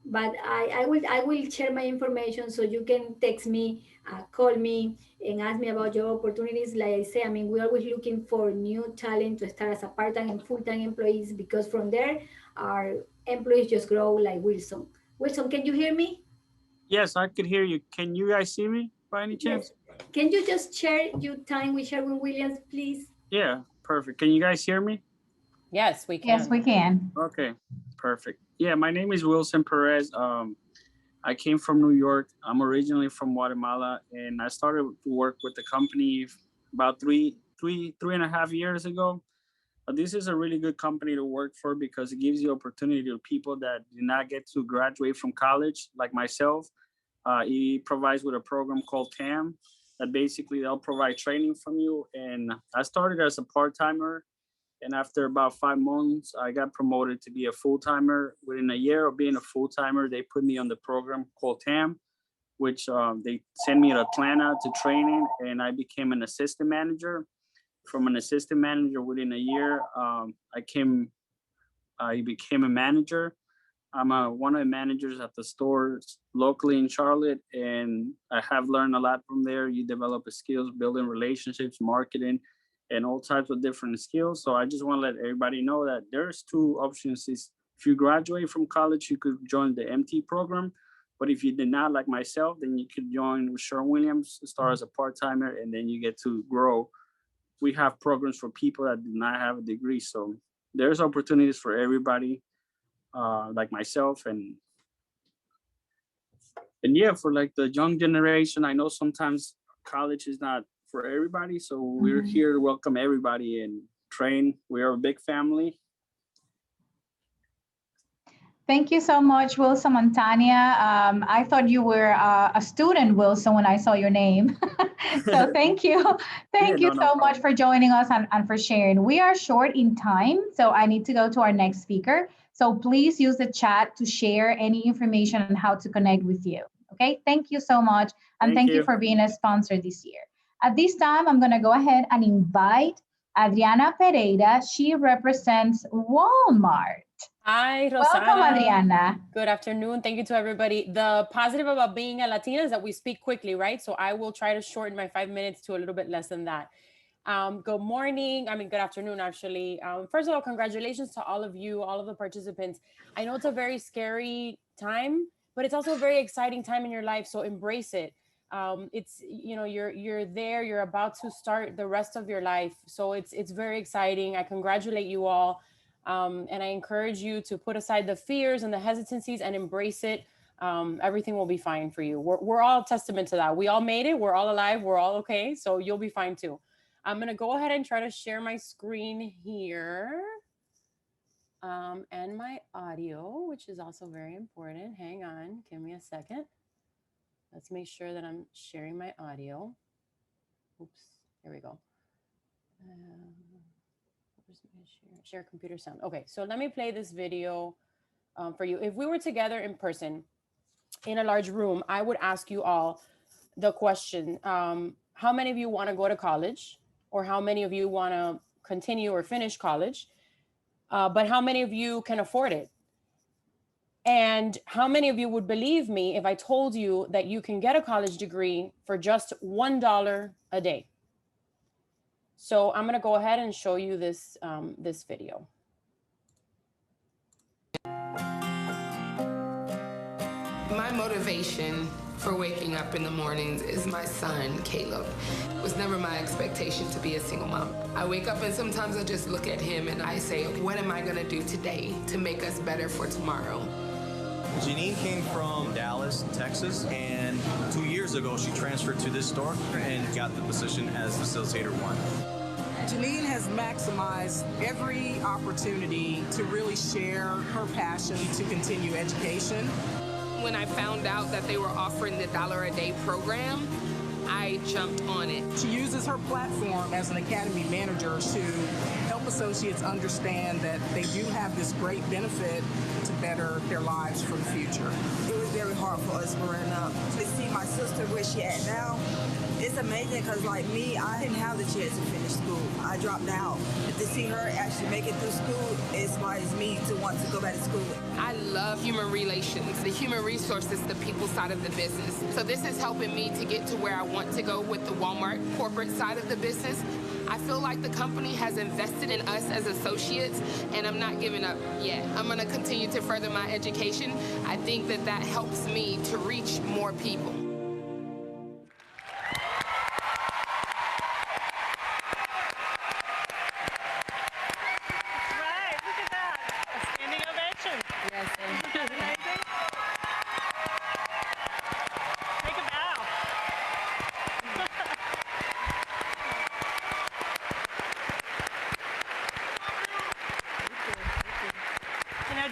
But I will share my information so you can text me, call me, and ask me about your opportunities. Like I say, I mean, we're always looking for new talent to start as a part-time and full-time employees, because from there, our employees just grow like Wilson. Wilson, can you hear me? Yes, I could hear you. Can you guys see me by any chance? Yes. Can you just share your time with Sherwin-Williams, please? Yeah, perfect. Can you guys hear me? Yes, we can. Yes, we can. Okay, perfect. Yeah, my name is Wilson Perez. I came from New York. I'm originally from Guatemala, and I started to work with the company about three and a half years ago. This is a really good company to work for because it gives you opportunity to people that do not get to graduate from college, like myself. It provides with a program called TAM that basically they'll provide training from you. And I started as a part-timer, and after about 5 months, I got promoted to be a full-timer. Within a year of being a full-timer, they put me on the program called TAM, which they sent me to Atlanta to training, and I became an assistant manager. From an assistant manager, within a year, I became a manager. I'm one of the managers at the stores locally in Charlotte, and I have learned a lot from there. You develop skills, building relationships, marketing, and all types of different skills. So I just want to let everybody know that there's 2 options. If you graduate from college, you could join the MT program. But if you did not, like myself, then you could join with Sherwin-Williams, start as a part-timer, and then you get to grow. We have programs for people that do not have a degree. So there's opportunities for everybody, like myself. And yeah, for like the young generation, I know sometimes college is not for everybody. So we're here to welcome everybody and train. We are a big family. Thank you so much, Wilson and Tanya. I thought you were a student, Wilson, when I saw your name. So thank you. Thank you so much for joining us and for sharing. We are short in time, so I need to go to our next speaker. So please use the chat to share any information on how to connect with you. Okay, thank you so much. And thank you for being a sponsor this year. At this time, I'm going to go ahead and invite Adriana Pereira. She represents Walmart. Hi, Rosana. Welcome, Adriana. Good afternoon. Thank you to everybody. The positive about being a Latina is that we speak quickly, right? So I will try to shorten my 5 minutes to a little bit less than that. Good morning. Good afternoon, actually. First of all, congratulations to all of you, all of the participants. I know it's a very scary time, but it's also a very exciting time in your life. So embrace it. It's, you know, you're there, you're about to start the rest of your life. So it's very exciting. I congratulate you all. And I encourage you to put aside the fears and the hesitancies and embrace it. Everything will be fine for you. We're all testament to that. We all made it. We're all alive. We're all okay. So you'll be fine too. I'm going to go ahead and try to share my screen here. And my audio, which is also very important. Hang on. Give me a second. Let's make sure that I'm sharing my audio. Oops. Here we go. Share computer sound. Okay, so let me play this video for you. If we were together in person in a large room, I would ask you all the question, how many of you want to go to college? Or how many of you want to continue or finish college? But how many of you can afford it? And how many of you would believe me if I told you that you can get a college degree for just $1 a day? So I'm going to go ahead and show you this, this video. My motivation for waking up in the mornings is my son, Caleb. It was never my expectation to be a single mom. I wake up and sometimes I just look at him and I say, what am I gonna do today to make us better for tomorrow? Janine came from Dallas, Texas, and 2 years ago she transferred to this store and got the position as facilitator 1. Janine has maximized every opportunity to really share her passion to continue education. When I found out that they were offering the $1 a day program, I jumped on it. She uses her platform as an academy manager to help associates understand that they do have this great benefit to better their lives for the future. It was very hard for us growing up to see my sister where she at now. It's amazing because like me, I didn't have the chance to finish school. I dropped out. But to see her actually make it through school inspires me to want to go back to school. I love human relations. The human resources, the people side of the business. So this is helping me to get to where I want to go with the Walmart corporate side of the business. I feel like the company has invested in us as associates, and I'm not giving up yet. I'm going to continue to further my education. I think that that helps me to reach more people.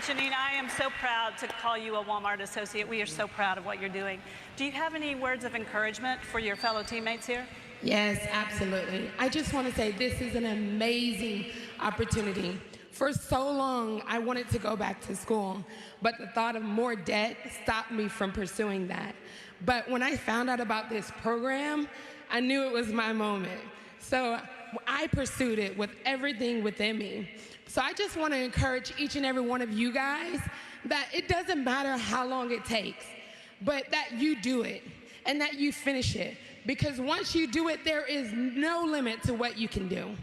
Janine, I am so proud to call you a Walmart associate. We are so proud of what you're doing. Do you have any words of encouragement for your fellow teammates here? Yes, absolutely. I just want to say this is an amazing opportunity. For so long, I wanted to go back to school, but the thought of more debt stopped me from pursuing that. But when I found out about this program, I knew it was my moment. So I pursued it with everything within me. So I just want to encourage each and every one of you guys that it doesn't matter how long it takes, but that you do it and that you finish it. Because once you do it, there is no limit to what you can do.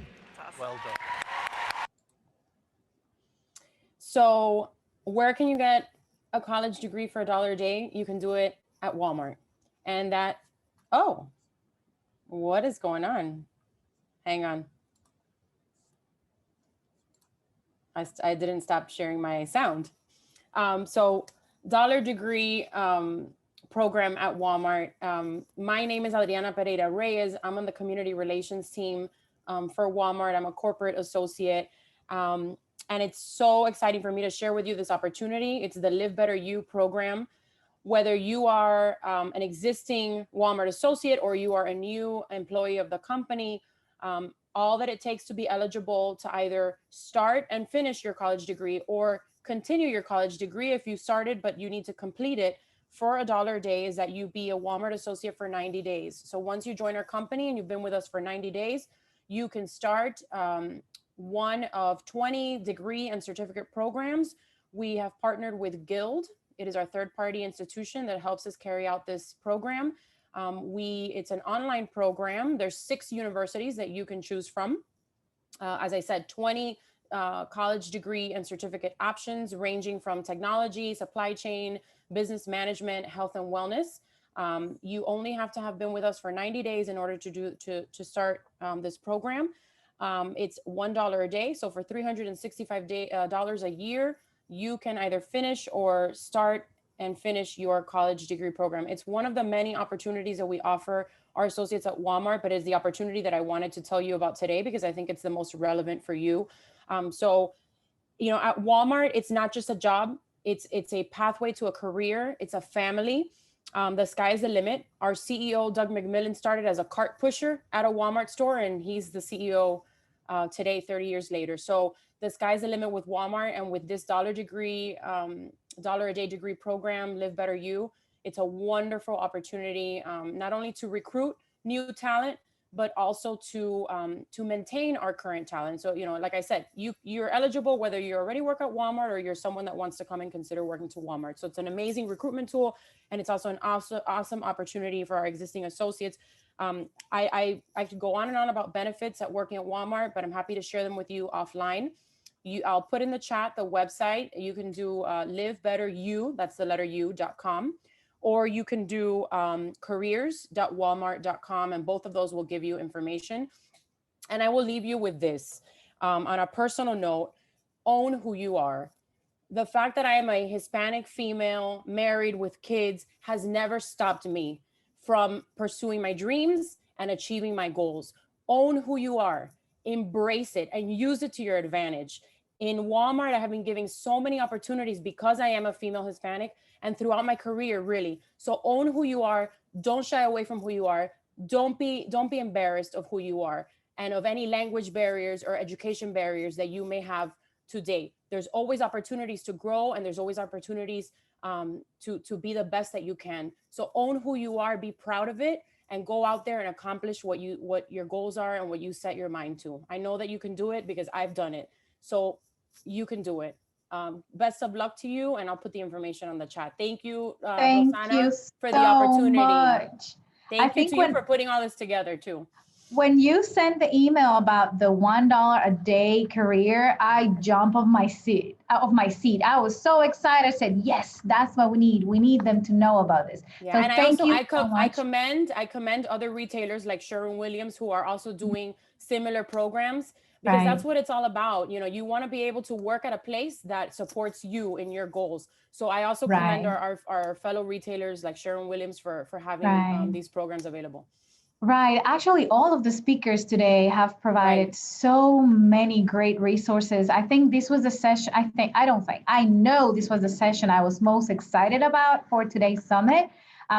Well done. So where can you get a college degree for $1 a day? You can do it at Walmart. And that, oh, what is going on? Hang on. I didn't stop sharing my sound. So $1 degree program at Walmart. My name is Adriana Pereira Reyes. I'm on the community relations team for Walmart. I'm a corporate associate. And it's so exciting for me to share with you this opportunity. It's the Live Better You program. Whether you are an existing Walmart associate or you are a new employee of the company, all that it takes to be eligible to either start and finish your college degree or continue your college degree if you started, but you need to complete it for $1 a day, is that you be a Walmart associate for 90 days. So once you join our company and you've been with us for 90 days, you can start one of 20 degree and certificate programs. We have partnered with Guild. It is our third-party institution that helps us carry out this program. It's an online program. There's 6 universities that you can choose from. As I said, 20 college degree and certificate options ranging from technology, supply chain, business management, health and wellness. You only have to have been with us for 90 days in order to start this program. It's $1 a day. So for $365 a year, you can either finish or start and finish your college degree program. It's one of the many opportunities that we offer our associates at Walmart, but it's the opportunity that I wanted to tell you about today because I think it's the most relevant for you. So, you know, at Walmart, it's not just a job. It's a pathway to a career. It's a family. The sky is the limit. Our CEO, Doug McMillan, started as a cart pusher at a Walmart store, and he's the CEO today, 30 years later. So the sky's the limit with Walmart, and with this $1 a day degree program, Live Better You, it's a wonderful opportunity, not only to recruit new talent, but also to maintain our current talent. So, you know, like I said, you're eligible whether you already work at Walmart or you're someone that wants to come and consider working to Walmart. So it's an amazing recruitment tool, and it's also an awesome opportunity for our existing associates. I could go on and on about benefits at working at Walmart, but I'm happy to share them with you offline. I'll put in the chat the website. You can do livebetteryou, that's the letter U.com, or you can do careers.walmart.com, and both of those will give you information. And I will leave you with this. On a personal note, own who you are. The fact that I am a Hispanic female, married with kids, has never stopped me from pursuing my dreams and achieving my goals. Own who you are, embrace it, and use it to your advantage. In Walmart, I have been giving so many opportunities because I am a female Hispanic, and throughout my career, really. So own who you are. Don't shy away from who you are. Don't be embarrassed of who you are and of any language barriers or education barriers that you may have today. There's always opportunities to grow, and there's always opportunities to be the best that you can. So own who you are, be proud of it, and go out there and accomplish what your goals are and what you set your mind to. I know that you can do it because I've done it. So you can do it. Best of luck to you, and I'll put the information on the chat. Thank you, Rosanna, for the opportunity. Much. Thank you to you for putting all this together too. When you sent the email about the $1 a day career, I jumped off my seat. I was so excited. I said, yes, that's what we need. We need them to know about this. Yeah, so and thank you so I much. commend other retailers like Sherwin-Williams who are also doing similar programs, because that's what it's all about. You know, you want to be able to work at a place that supports you in your goals. So I also commend our fellow retailers like Sherwin-Williams for having these programs available. Right. Actually, all of the speakers today have provided so many great resources. I think this was the session, I know this was the session I was most excited about for today's summit.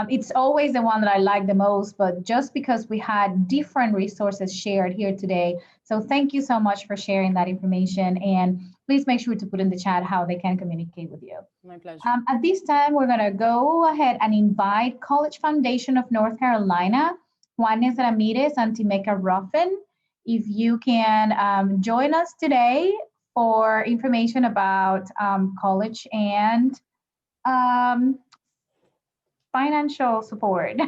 It's always the one that I like the most, but just because we had different resources shared here today. So thank you so much for sharing that information. And please make sure to put in the chat how they can communicate with you. My pleasure. At this time, we're going to go ahead and invite College Foundation of North Carolina, Juanes Ramirez and Timeka Ruffin, if you can join us today for information about college and financial support.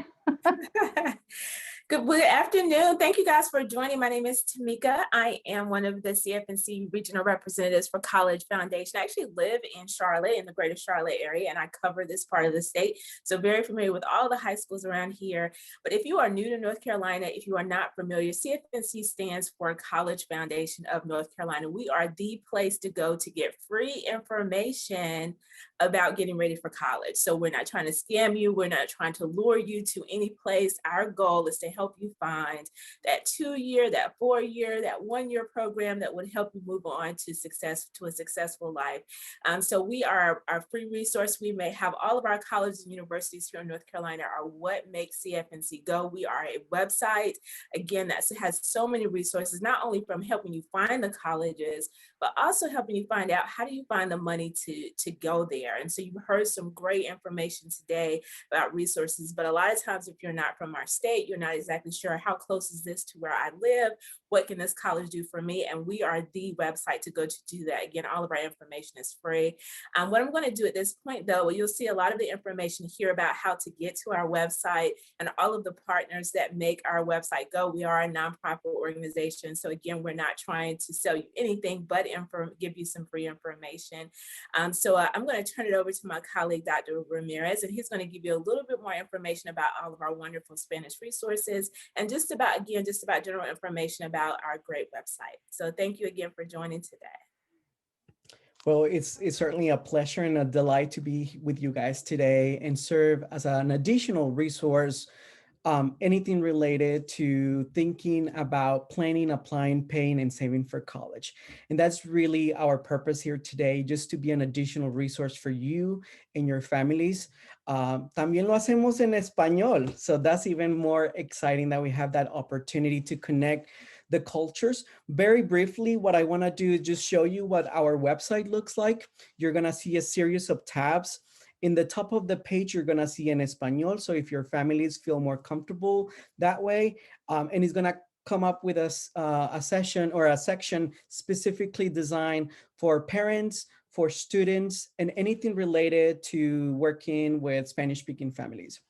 Good afternoon. Thank you guys for joining. My name is Tamika. I am one of the CFNC regional representatives for College Foundation. I actually live in Charlotte, in the greater Charlotte area, and I cover this part of the state. So very familiar with all the high schools around here. But if you are new to North Carolina, if you are not familiar, CFNC stands for College Foundation of North Carolina. We are the place to go to get free information about getting ready for college. So we're not trying to scam you. We're not trying to lure you to any place. Our goal is to help help you find that 2-year, that 4-year, that 1-year program that would help you move on to success, to a successful life. So we are our free resource. We may have all of our colleges and universities here in North Carolina are what makes CFNC go. We are a website, again, that has so many resources, not only from helping you find the colleges, but also helping you find out how do you find the money to go there. And so you've heard some great information today about resources, but a lot of times if you're not from our state, you're not exactly sure how close is this to where I live, what can this college do for me? And we are the website to go to do that. Again, all of our information is free. What I'm going to do at this point, though, you'll see a lot of the information here about how to get to our website and all of the partners that make our website go. We are a nonprofit organization. So again, we're not trying to sell you anything, but give you some free information. I'm going to turn it over to my colleague, Dr. Ramirez, and he's going to give you a little bit more information about all of our wonderful Spanish resources and just about general information about our great website. So thank you again for joining today. Well, it's certainly a pleasure and a delight to be with you guys today and serve as an additional resource, anything related to thinking about planning, applying, paying, and saving for college. And that's really our purpose here today, just to be an additional resource for you and your families. También lo hacemos en español. So that's even more exciting that we have that opportunity to connect the cultures. Very briefly, what I want to do is just show you what our website looks like. You're going to see a series of tabs. In the top of the page, you're going to see en español. So if your families feel more comfortable that way, and it's going to come up with a session or a section specifically designed for parents, for students, and anything related to working with Spanish-speaking families.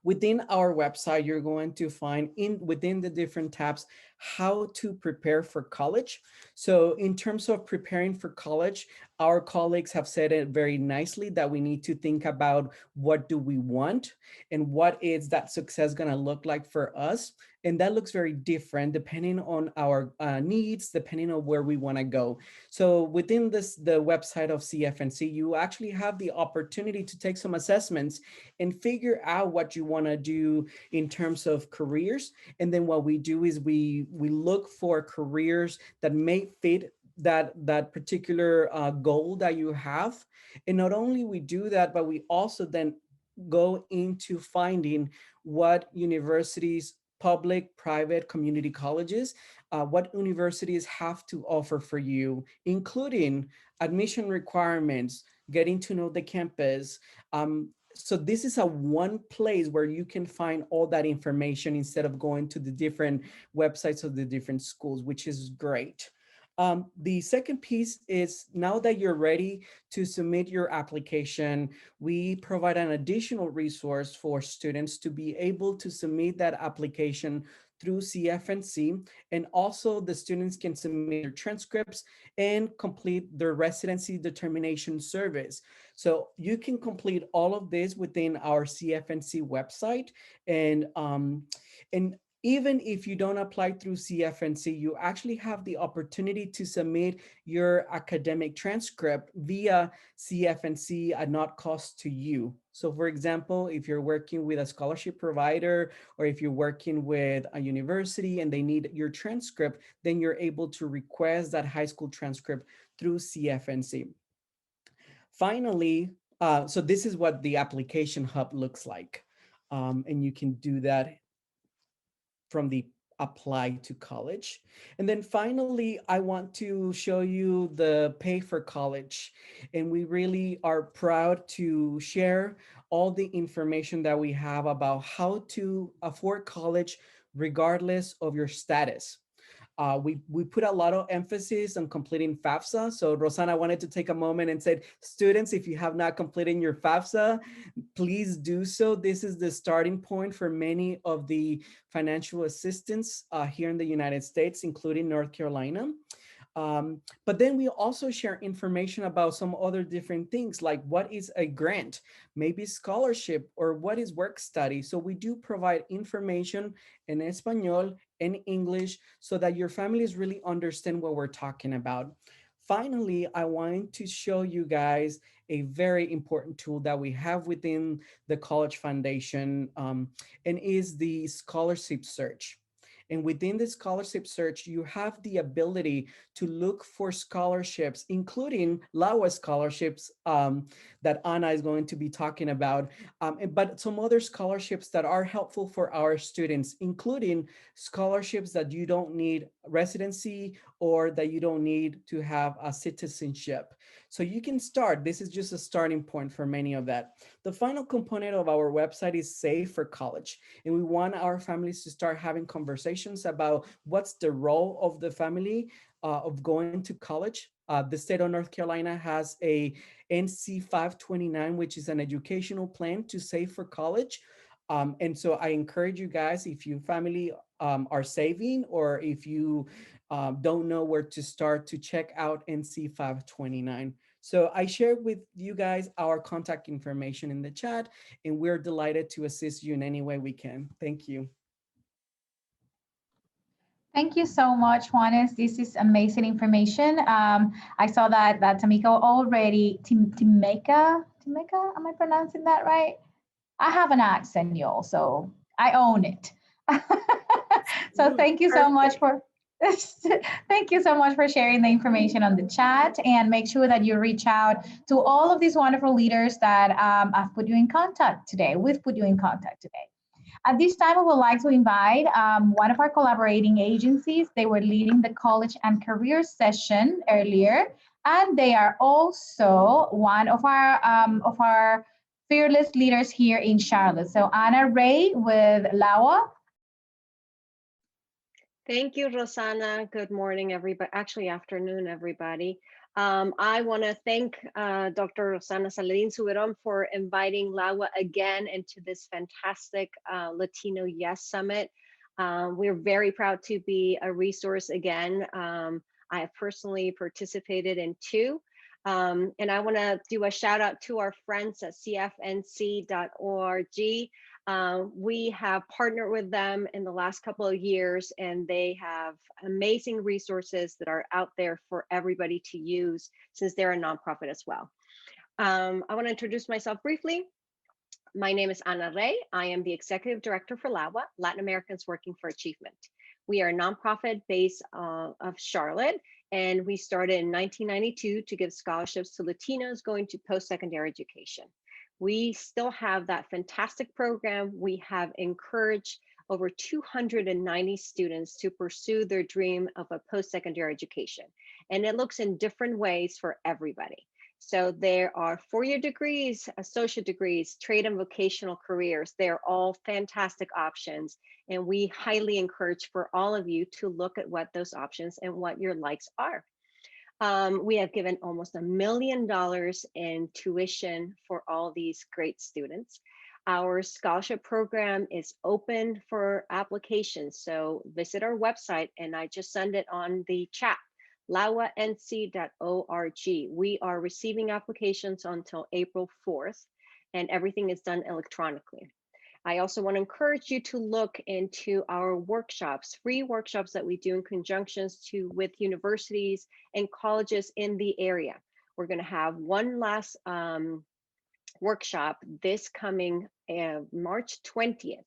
Within our website, you're going to find within the different tabs how to prepare for college. So in terms of preparing for college, our colleagues have said it very nicely that we need to think about what do we want and what is that success going to look like for us. And that looks very different depending on our needs, depending on where we want to go. So within the website of CFNC, you actually have the opportunity to take some assessments and figure out what you want to do in terms of careers. And then what we do is we look for careers that may fit that particular goal that you have. And not only we do that, but we also then go into finding what universities, public, private, community colleges, what universities have to offer for you, including admission requirements, getting to know the campus. So this is a one place where you can find all that information instead of going to the different websites of the different schools, which is great. The second piece is now that you're ready to submit your application, we provide an additional resource for students to be able to submit that application through CFNC, and also the students can submit their transcripts and complete their residency determination service. So you can complete all of this within our CFNC website, and even if you don't apply through CFNC, you actually have the opportunity to submit your academic transcript via CFNC at not cost to you. So for example, if you're working with a scholarship provider or if you're working with a university and they need your transcript, then you're able to request that high school transcript through CFNC. Finally, so this is what the application hub looks like. And you can do that from the apply to college. And then finally, I want to show you the pay for college. And we really are proud to share all the information that we have about how to afford college regardless of your status. We put a lot of emphasis on completing FAFSA. So Rosanna wanted to take a moment and said, students, if you have not completed your FAFSA, please do so. This is the starting point for many of the financial assistance here in the United States, including North Carolina. But then we also share information about some other different things, like what is a grant, maybe scholarship, or what is work study. So we do provide information in Espanol and English so that your families really understand what we're talking about. Finally, I want to show you guys a very important tool that we have within the College Foundation, and is the scholarship search. And within the scholarship search, you have the ability to look for scholarships, including LAWA scholarships that Anna is going to be talking about, but some other scholarships that are helpful for our students, including scholarships that you don't need residency or that you don't need to have a citizenship. So you can start. This is just a starting point for many of that. The final component of our website is Save for College. And we want our families to start having conversations about what's the role of the family of going to college. The state of North Carolina has a NC 529, which is an educational plan to save for college. And so I encourage you guys, if your family are saving, or if you don't know where to start, to check out NC 529. So I shared with you guys our contact information in the chat, and we're delighted to assist you in any way we can. Thank you. Thank you so much, Juanes. This is amazing information. I saw that Tamika already, Timeka, am I pronouncing that right? I have an accent, y'all, so I own it. So thank you so much for thank you so much for sharing the information on the chat, and make sure that you reach out to all of these wonderful leaders that I've put you in contact today. We've put you in contact today. At this time, I would like to invite one of our collaborating agencies. They were leading the college and career session earlier, and they are also one of our fearless leaders here in Charlotte. So Anna Ray with LAWA. Thank you, Rosanna. Good morning, everybody. Actually, afternoon, everybody. I want to thank Dr. Rosanna Saladin-Suberon for inviting LAWA again into this fantastic Latino Yes Summit. We're very proud to be a resource again. I have personally participated in two. And I want to do a shout out to our friends at cfnc.org. We have partnered with them in the last couple of years, and they have amazing resources that are out there for everybody to use, since they're a nonprofit as well. I want to introduce myself briefly. My name is Ana Rey. I am the Executive Director for LAWA, Latin Americans Working for Achievement. We are a nonprofit based of Charlotte, and we started in 1992 to give scholarships to Latinos going to post-secondary education. We still have that fantastic program. We have encouraged over 290 students to pursue their dream of a post-secondary education. And it looks in different ways for everybody. So there are four-year degrees, associate degrees, trade and vocational careers. They're all fantastic options. And we highly encourage for all of you to look at what those options and what your likes are. We have given almost $1 million in tuition for all these great students. Our scholarship program is open for applications. So visit our website, and I just send it on the chat, lawanc.org. We are receiving applications until April 4th, and everything is done electronically. I also want to encourage you to look into our workshops, free workshops that we do in conjunctions with universities and colleges in the area. We're going to have one last workshop this coming March 20th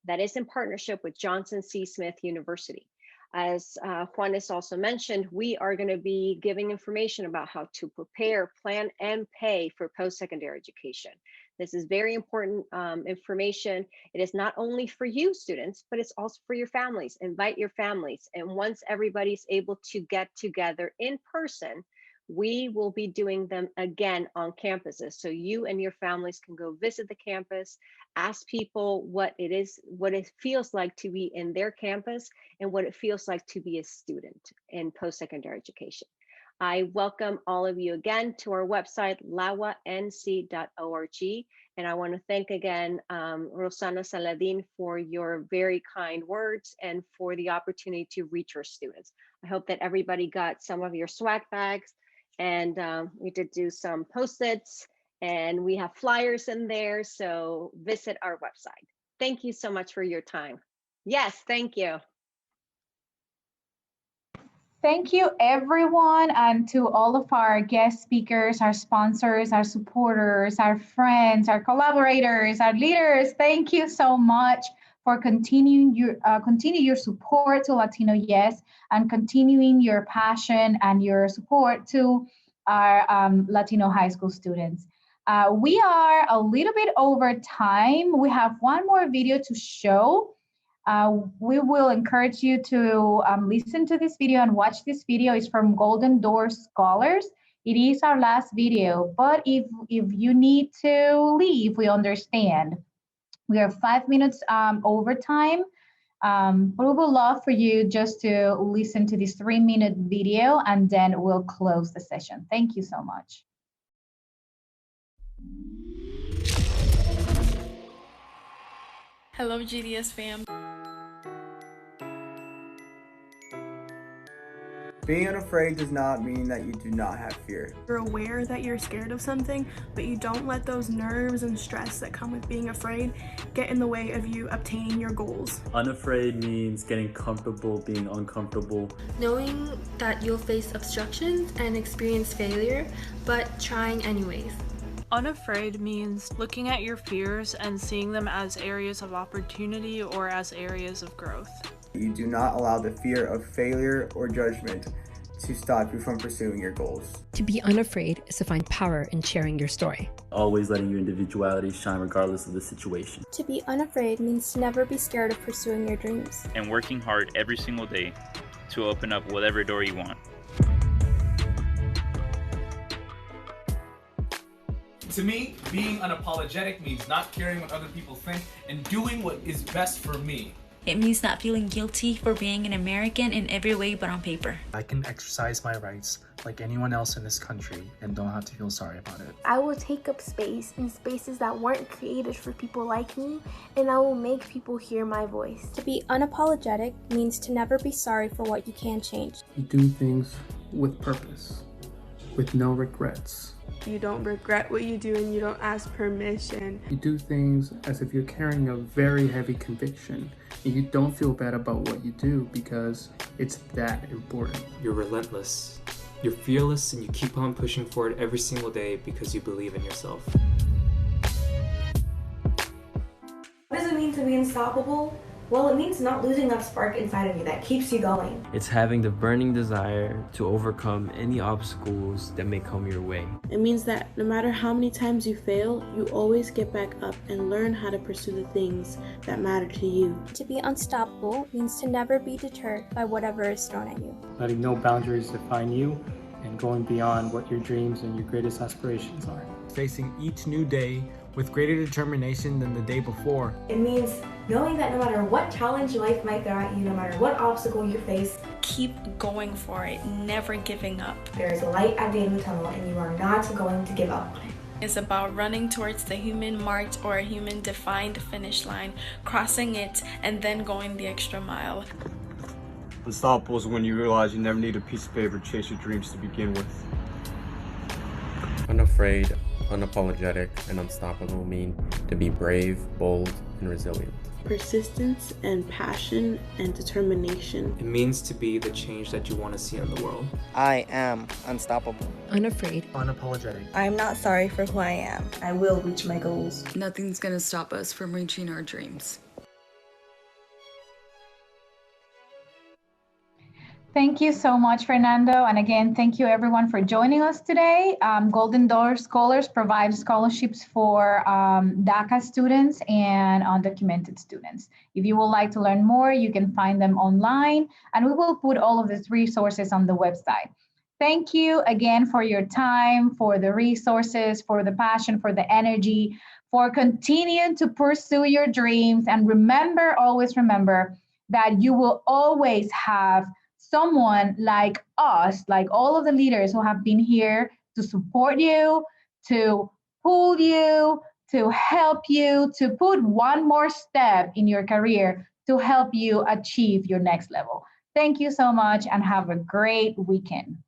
that is in partnership with Johnson C. Smith University. As Juanes also mentioned, we are going to be giving information about how to prepare, plan, and pay for post-secondary education. This is very important information. It is not only for you students, but it's also for your families. Invite your families. And once everybody's able to get together in person, we will be doing them again on campuses. So you and your families can go visit the campus, ask people what it is, what it feels like to be in their campus, and what it feels like to be a student in post-secondary education. I welcome all of you again to our website, lawanc.org. And I want to thank again Rosanna Saladin for your very kind words and for the opportunity to reach our students. I hope that everybody got some of your swag bags, and we did do some Post-its, and we have flyers in there. So visit our website. Thank you so much for your time. Yes, thank you. Thank you, everyone, and to all of our guest speakers, our sponsors, our supporters, our friends, our collaborators, our leaders. Thank you so much for continue your support to Latino Yes, and continuing your passion and your support to our Latino high school students. We are a little bit over time. We have one more video to show. We will encourage you to listen to this video and watch this video. It's from Golden Door Scholars. It is our last video, but if you need to leave, we understand. We are 5 minutes over time, but we would love for you just to listen to this 3-minute video, and then we'll close the session. Thank you so much. Hello, GDS fam. Being unafraid does not mean that you do not have fear. You're aware that you're scared of something, but you don't let those nerves and stress that come with being afraid get in the way of you obtaining your goals. Unafraid means getting comfortable being uncomfortable. Knowing that you'll face obstructions and experience failure, but trying anyways. Unafraid means looking at your fears and seeing them as areas of opportunity or as areas of growth. You do not allow the fear of failure or judgment to stop you from pursuing your goals. To be unafraid is to find power in sharing your story. Always letting your individuality shine regardless of the situation. To be unafraid means to never be scared of pursuing your dreams. And working hard every single day to open up whatever door you want. To me, being unapologetic means not caring what other people think and doing what is best for me. It means not feeling guilty for being an American in every way but on paper. I can exercise my rights like anyone else in this country and don't have to feel sorry about it. I will take up space in spaces that weren't created for people like me, and I will make people hear my voice. To be unapologetic means to never be sorry for what you can change. You do things with purpose, with no regrets. You don't regret what you do and you don't ask permission. You do things as if you're carrying a very heavy conviction, and you don't feel bad about what you do because it's that important. You're relentless. You're fearless, and you keep on pushing forward every single day because you believe in yourself. What does it mean to be unstoppable? Well, it means not losing that spark inside of you that keeps you going. It's having the burning desire to overcome any obstacles that may come your way. It means that no matter how many times you fail, you always get back up and learn how to pursue the things that matter to you. To be unstoppable means to never be deterred by whatever is thrown at you. Letting no boundaries define you and going beyond what your dreams and your greatest aspirations are. Facing each new day with greater determination than the day before. It means knowing that no matter what challenge life might throw at you, no matter what obstacle you face, keep going for it, never giving up. There is a light at the end of the tunnel and you are not going to give up on it. It's about running towards the human marked or a human defined finish line, crossing it, and then going the extra mile. Unstoppable is when you realize you never need a piece of paper to chase your dreams to begin with. Unafraid, unapologetic, and unstoppable mean to be brave, bold, and resilient. Persistence and passion and determination. It means to be the change that you want to see in the world. I am unstoppable. Unafraid. Unapologetic. I am not sorry for who I am. I will reach my goals. Nothing's gonna stop us from reaching our dreams. Thank you so much, Fernando. And again, thank you everyone for joining us today. Golden Door Scholars provide scholarships for DACA students and undocumented students. If you would like to learn more, you can find them online, and we will put all of these resources on the website. Thank you again for your time, for the resources, for the passion, for the energy, for continuing to pursue your dreams. And remember, always remember that you will always have someone like us, like all of the leaders who have been here to support you, to pull you, to help you, to put one more step in your career to help you achieve your next level. Thank you so much and have a great weekend.